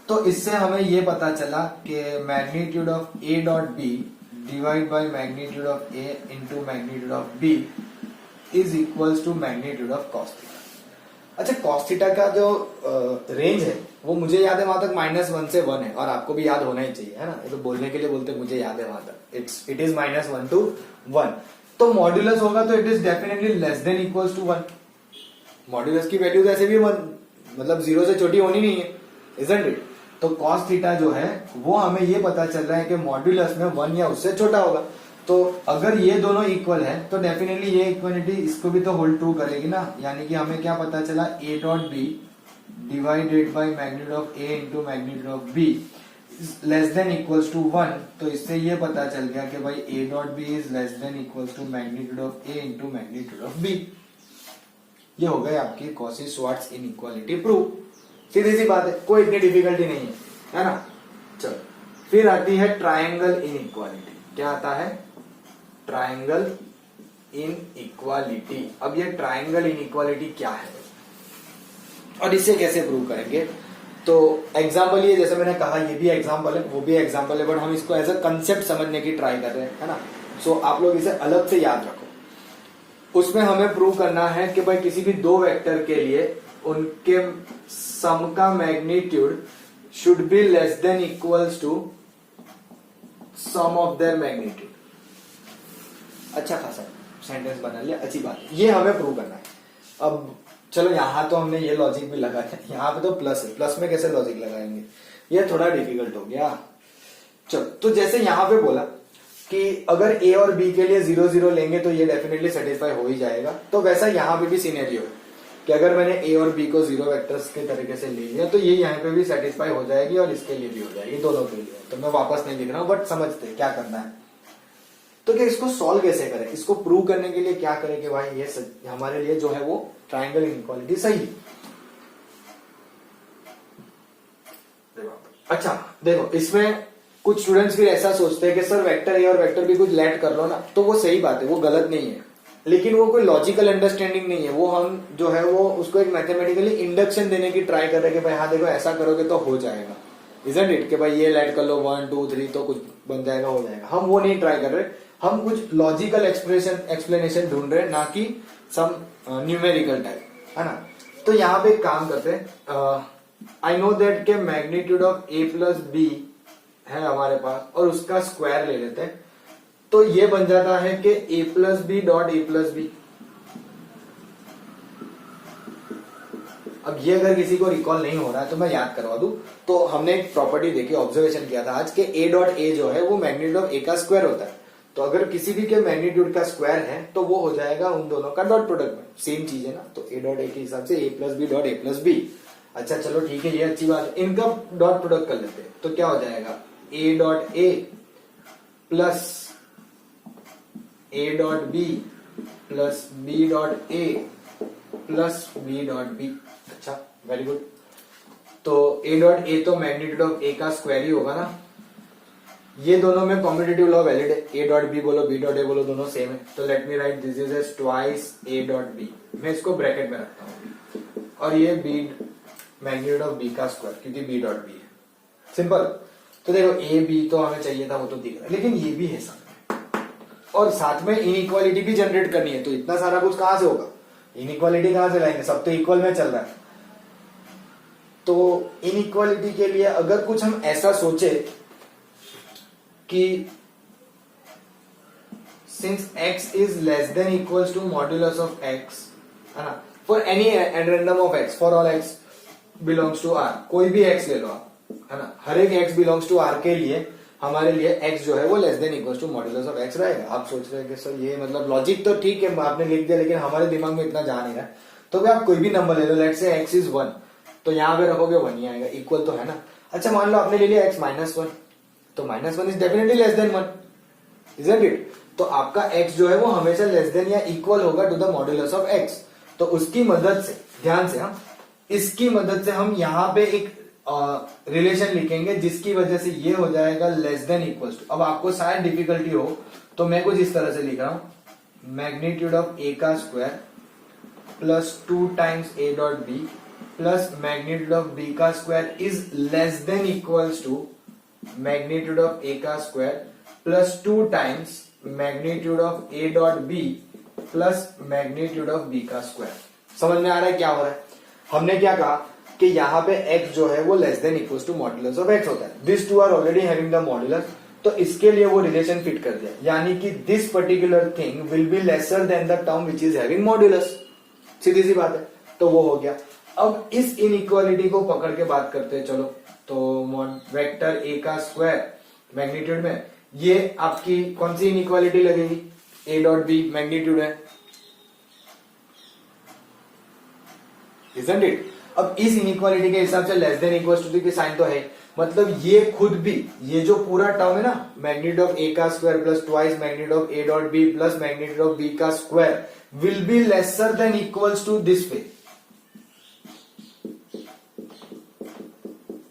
तो इससे हमें ये पता चला कि magnitude of A dot B divide by magnitude of A into magnitude of B is equals to magnitude of cos theta. अच्छा, कॉस थीटा का जो रेंज है वो मुझे याद है वहां तक -1 से 1 है, और आपको भी याद होना ही चाहिए, है ना? ये तो बोलने के लिए बोलते मुझे याद है वहां तक। It is -1 to 1। तो मॉड्यूलस होगा तो it is definitely less than equals to 1। Modulus की वैल्यू ऐसे भी 1 मतलब 0 से छोटी होनी नहीं है, इजंट इट? तो कॉस थीटा जो है वो हमें ये पता चल रहा है कि मॉड्यूलस में 1 या उससे छोटा होगा। तो अगर ये दोनों इक्वल है तो डेफिनेटली ये इक्वलिटी इसको भी तो होल्ड ट्रू करेगी ना। यानी कि हमें क्या पता चला, A dot B divided by magnitude of A into magnitude of B less than equals to 1। तो इससे ये पता चल गया कि भाई A dot B is less than equals to magnitude of A into magnitude of B. ये हो गए आपकी कॉची श्वार्ट्ज इनइक्वालिटी प्रूव। सीधी सी बात है, कोई इतनी डिफिकल्टी नहीं है ना? चलो फिर आती है ट्रायंगल इनइक्वालिटी। क्या आता है? Triangle inequality. अब ये ट्रायंगल इनइक्वालिटी क्या है और इसे कैसे प्रूव करेंगे? तो एग्जांपल ये, जैसे मैंने कहा, ये भी एग्जांपल है, वो भी एग्जांपल है, बट हम इसको एज अ कंसेप्ट समझने की ट्राई कर रहे हैं, है ना? सो आप लोग इसे अलग से याद रखो। उसमें हमें प्रूव करना है कि भाई किसी भी दो वेक्टर के लिए उनके सम का magnitude should be less than equals to sum of their magnitude. अच्छा खासा सेंटेंस बना लिया, अच्छी बात है। ये हमें प्रूव करना है। अब चलो यहां तो हमने ये लॉजिक भी लगाया, यहां पे तो प्लस है, प्लस में कैसे लॉजिक लगाएंगे? ये थोड़ा डिफिकल्ट हो गया। चलो, तो जैसे यहां पे बोला कि अगर ए और बी के लिए 0 0 लेंगे तो ये डेफिनेटली सेटिस्फाई हो ही जाएगा, तो वैसा यहां पे भी सिनेरियो है कि अगर मैंने ए और बी को 0 वेक्टर्स के तरीके से ले लिया तो ये यहाँ पे भी सेटिस्फाई हो जाएगी और इसके लिए भी हो जाएगी, दोनों के लिए। तो मैं वापस नहीं लिख रहा हूं, बट समझते क्या करना है। तो क्या इसको सॉल्व कैसे करें? इसको प्रूव करने के लिए क्या करें कि भाई ये हमारे लिए जो है वो ट्रायंगल इनइक्वालिटी सही है। अच्छा देखो, इसमें कुछ स्टूडेंट्स फिर ऐसा सोचते हैं कि सर वेक्टर ए और वेक्टर बी कुछ लेट कर लो ना, तो वो सही बात है, वो गलत नहीं है, लेकिन वो कोई लॉजिकल अंडरस्टैंडिंग नहीं है। वो हम जो है वो उसको एक मैथमेटिकली इंडक्शन देने की ट्राई कर रहे हैं कि भाई हाँ देखो ऐसा करोगे तो हो जाएगा, इजंट इट? कि भाई ये लेट कर लो 1 2 3 तो कुछ बन जाएगा, हो जाएगा। हम वो नहीं ट्राई कर रहे, हम कुछ लॉजिकल एक्सप्लेनेशन ढूंढ रहे हैं, ना कि सम न्यूमेरिकल टाइप, है ना? तो यहाँ पे एक काम करते हैं, आई नो दैट के magnitude of A plus B है हमारे पास और उसका स्क्वायर ले लेते हैं, तो ये बन जाता है कि A plus B dot A plus B. अब ये अगर किसी को रिकॉल नहीं हो रहा है तो मैं याद करवा दूं, तो हमने एक प्रॉपर्टी देखी, ऑब्जर्वेशन किया था आज के ए डॉट ए जो है वो मैग्नीट्यूड ऑफ ए का स्क्वायर होता है। तो अगर किसी भी के मैग्नीट्यूड का स्क्वायर है तो वो हो जाएगा उन दोनों का डॉट प्रोडक्ट में, सेम चीज है ना? तो ए डॉट ए के हिसाब से A plus B dot A plus B. अच्छा चलो ठीक है, ये अच्छी बात है। इनका डॉट प्रोडक्ट कर लेते हैं, तो क्या हो जाएगा? A dot A plus A dot B plus B dot A plus B dot B. अच्छा वेरी गुड। तो ए डॉट ए तो मैग्नीट्यूड ऑफ ए का स्क्वायर ही होगा ना? ये दोनों में कॉम्पिटिटिव लॉ वैलिड है, ए डॉट बी बोलो बी डॉट ए बोलो दोनों सेम है। तो let me write this is as twice A dot B, मैं इसको ब्रैकेट में रखता हूँ, और ये बी मैग्नीट्यूड ऑफ बी का स्क्वायर, क्योंकि बी डॉट बी है, सिंपल। तो देखो ए बी तो हमें चाहिए था, वो तो दिख रहा है, लेकिन ये भी है साथ में, और साथ में इनइक्वालिटी भी जनरेट करनी है। तो इतना सारा कुछ कहां से होगा? इनइक्वालिटी कहां से लाएंगे? सब तो इक्वल में चल रहा है। तो इनइक्वालिटी के लिए अगर कुछ हम ऐसा सोचे कि since x is less than equals to modulus of x, है ना, for any random of x, for all x belongs to r, कोई भी x ले लो आप, है ना, हर एक x बिलोंग्स टू r के लिए हमारे लिए x जो है वो less than equals to modulus of x रहेगा। आप सोच रहे हैं कि सर ये मतलब लॉजिक तो ठीक है आपने लिख दिया, लेकिन हमारे दिमाग में इतना जा नहीं रहा है। तो भी आप कोई भी नंबर ले लो, लेट्स से x इज 1, तो यहाँ पे रखोगे 1 ही आएगा, इक्वल तो है ना। अच्छा मान लो आपने ले लिया x -1, तो -1 is definitely less than 1, isn't it? तो आपका x जो है वो हमेशा लेस देन या इक्वल होगा to the modulus of x। तो उसकी मदद से, ध्यान से, हम इसकी मदद से हम यहाँ पे एक रिलेशन लिखेंगे जिसकी वजह से ये हो जाएगा लेस देन इक्वल टू। अब आपको शायद डिफिकल्टी हो तो मैं कुछ इस तरह से लिख रहा हूं, मैग्नीट्यूड ऑफ a का square plus 2 times a dot b plus magnitude of b का square is less than equals to magnitude of a का square plus 2 times magnitude of a dot b plus magnitude of b का square. समझ में आ रहा है क्या हो रहा है? हमने क्या कहा कि यहाँ पे x जो है वो less than equals to modulus of x होता है। This two are already having the modulus, तो इसके लिए वो रिलेशन फिट कर दिया, यानी कि this particular thing will be lesser than the term which is having modulus. सीधी सी बात है, तो वो हो गया। अब इस इनइक्वालिटी को पकड़ के बात करते हैं, चलो। तो वेक्टर a का स्क्वायर मैग्नीट्यूड में, ये आपकी कौन सी इनइक्वालिटी लगेगी? a डॉट b मैग्नीट्यूड है, इजंट इट? अब इस इनइक्वालिटी के हिसाब से लेस देन इक्वल टू की साइन तो है, मतलब ये खुद भी, ये जो पूरा टर्म है ना, मैग्नीट्यूड ऑफ a का square plus twice magnitude of a dot b plus magnitude of b का square will be lesser than equals to this way.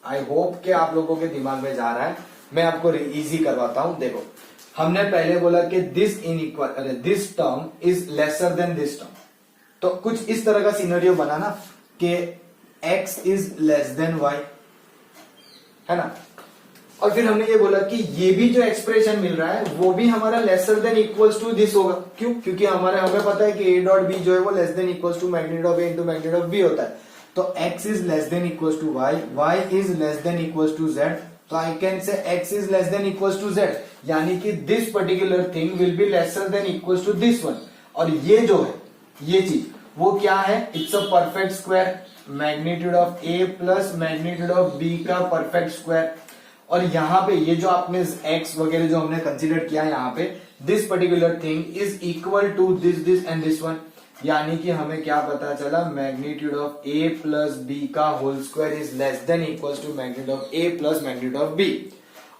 I hope कि आप लोगों के दिमाग में जा रहा है, मैं आपको इजी करवाता हूं। देखो, हमने पहले बोला कि this term is lesser than this term, तो कुछ इस तरह का सिनेरियो बना ना कि x is less then y, है ना। और फिर हमने ये बोला कि ये भी जो एक्सप्रेशन मिल रहा है वो भी हमारा lesser than equals to this होगा। क्यों? क्योंकि हमें पता है कि a डॉट b जो है वो less than equals to magnitude of a into magnitude of b होता है। तो x is less than equals to y, y is less than equals to z, तो I can say x is less than equals to z, यानी कि this particular thing will be lesser than equals to this one. और ये जो है, ये चीज वो क्या है? It's a perfect square, magnitude of a plus magnitude of b का परफेक्ट स्क्वायर। और यहाँ पे ये जो आपने x वगैरह जो हमने कंसीडर किया यहाँ पे, this particular thing is equal to this and this one, यानी कि हमें क्या पता चला? Magnitude of a plus b का whole square is less than equal to magnitude of a plus magnitude of b।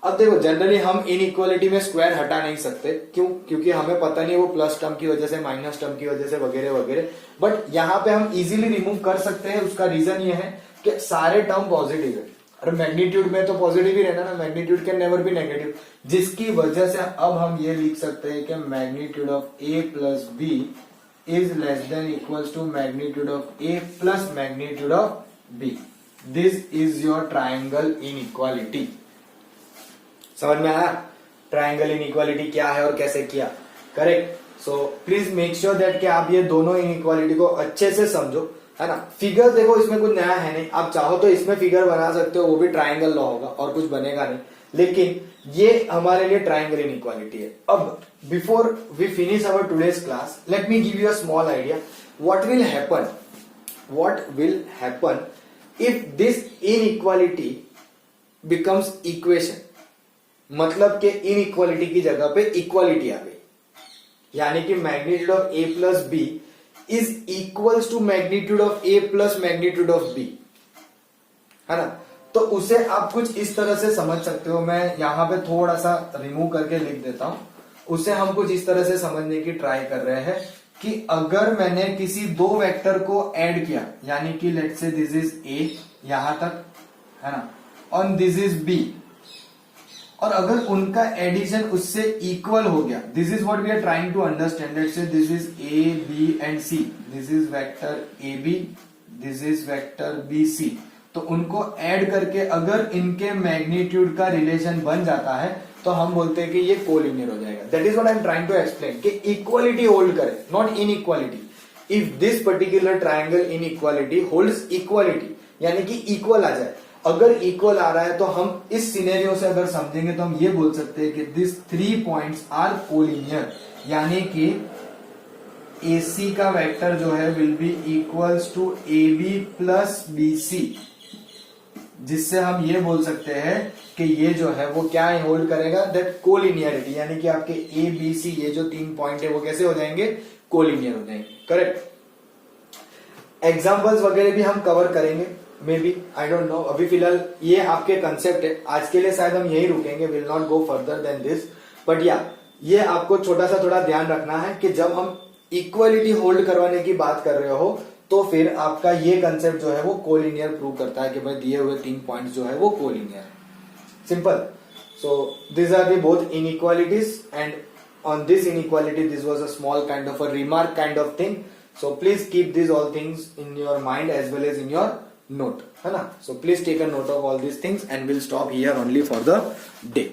अब देखो, जनरली हम इनइक्वालिटी में स्क्वायर हटा नहीं सकते, क्यों? क्योंकि हमें पता नहीं वो प्लस टर्म की वजह से, माइनस टर्म की वजह से, वगैरह वगैरह। बट यहाँ पे हम इजीली रिमूव कर सकते हैं। उसका रीजन ये है कि सारे टर्म पॉजिटिव है, और मैग्नीट्यूड में तो पॉजिटिव ही रहना ना, magnitude can never be negative, जिसकी वजह से अब हम ये लिख सकते हैं कि magnitude of a plus b is less than equals to magnitude of a plus magnitude of b। This is your triangle inequality. समझ में आया ट्राइंगल इनइक्वालिटी क्या है और कैसे किया? Correct. So please make sure that कि आप ये दोनों इनइक्वालिटी को अच्छे से समझो, है ना। फिगर देखो, इसमें कुछ नया है नहीं, आप चाहो तो इसमें फिगर बना सकते हो, वो भी ट्राइंगल लॉ होगा और कुछ बनेगा नहीं, लेकिन ये हमारे लिए ट्राइंगल इनइक्वालिटी है। अब before we finish our today's class, let me give you a small idea what will happen if this inequality becomes equation. मतलब कि इनइक्वालिटी की जगह पे इक्वालिटी आ गई, यानी कि magnitude of a plus b is equals to magnitude of a plus magnitude of b, है ना। तो उसे आप कुछ इस तरह से समझ सकते हो, मैं यहां पे थोड़ा सा रिमूव करके लिख देता हूं। उसे हम कुछ इस तरह से समझने की ट्राई कर रहे हैं कि अगर मैंने किसी दो वेक्टर को ऐड किया, यानी कि let's say this is a यहां तक, है ना, और दिस इज b, और अगर उनका एडिशन उससे इक्वल हो गया, this is what we are trying to understand. Let's say this is a b and c, this is vector ab, this is vector bc, तो उनको ऐड करके अगर इनके मैग्नीट्यूड का रिलेशन बन जाता है तो हम बोलते हैं कि ये कोलिनियर हो जाएगा। That is what I am trying to explain कि इक्वालिटी होल्ड करे, not inequality. If this particular triangle inequality holds equality, यानी कि इक्वल आ जाए। अगर इक्वल आ रहा है तो हम इस सिनेरियो से अगर समझेंगे तो हम ये बोल सकते हैं कि दिस 3 पॉइंट्स आर कोलिनियर, यानी कि AC का वेक्टर जो है will be equals to AB प्लस BC, जिससे हम ये बोल सकते हैं कि ये जो है वो क्या होल्ड करेगा? दैट कोलिनियरिटी, यानी कि आपके ABC ये जो 3 पॉइंट है वो कैसे हो जाएंगे? कोलिनियर हो जाएंगे। करेक्ट। एग्जाम्पल्स वगैरह भी हम कवर करेंगे, may be, I don't no. अभी फिलहाल ये आपके कंसेप्ट है, आज के लिए शायद हम यही रुकेंगे, will not go further than this. But या ये आपको छोटा सा थोड़ा ध्यान रखना है कि जब हम इक्वलिटी होल्ड करवाने की बात कर रहे हो तो फिर आपका ये कंसेप्ट जो है वो कोलिनियर प्रूव करता है कि भाई दिए हुए 3 पॉइंट्स जो है वो कोलिनियर है। Simple. So this are the both inequalities and on this inequality this was a small kind of a remark kind of thing, so please keep these all things in your mind as well as in your note, है ना? So please take a note of all these things and we'll stop here only for the day.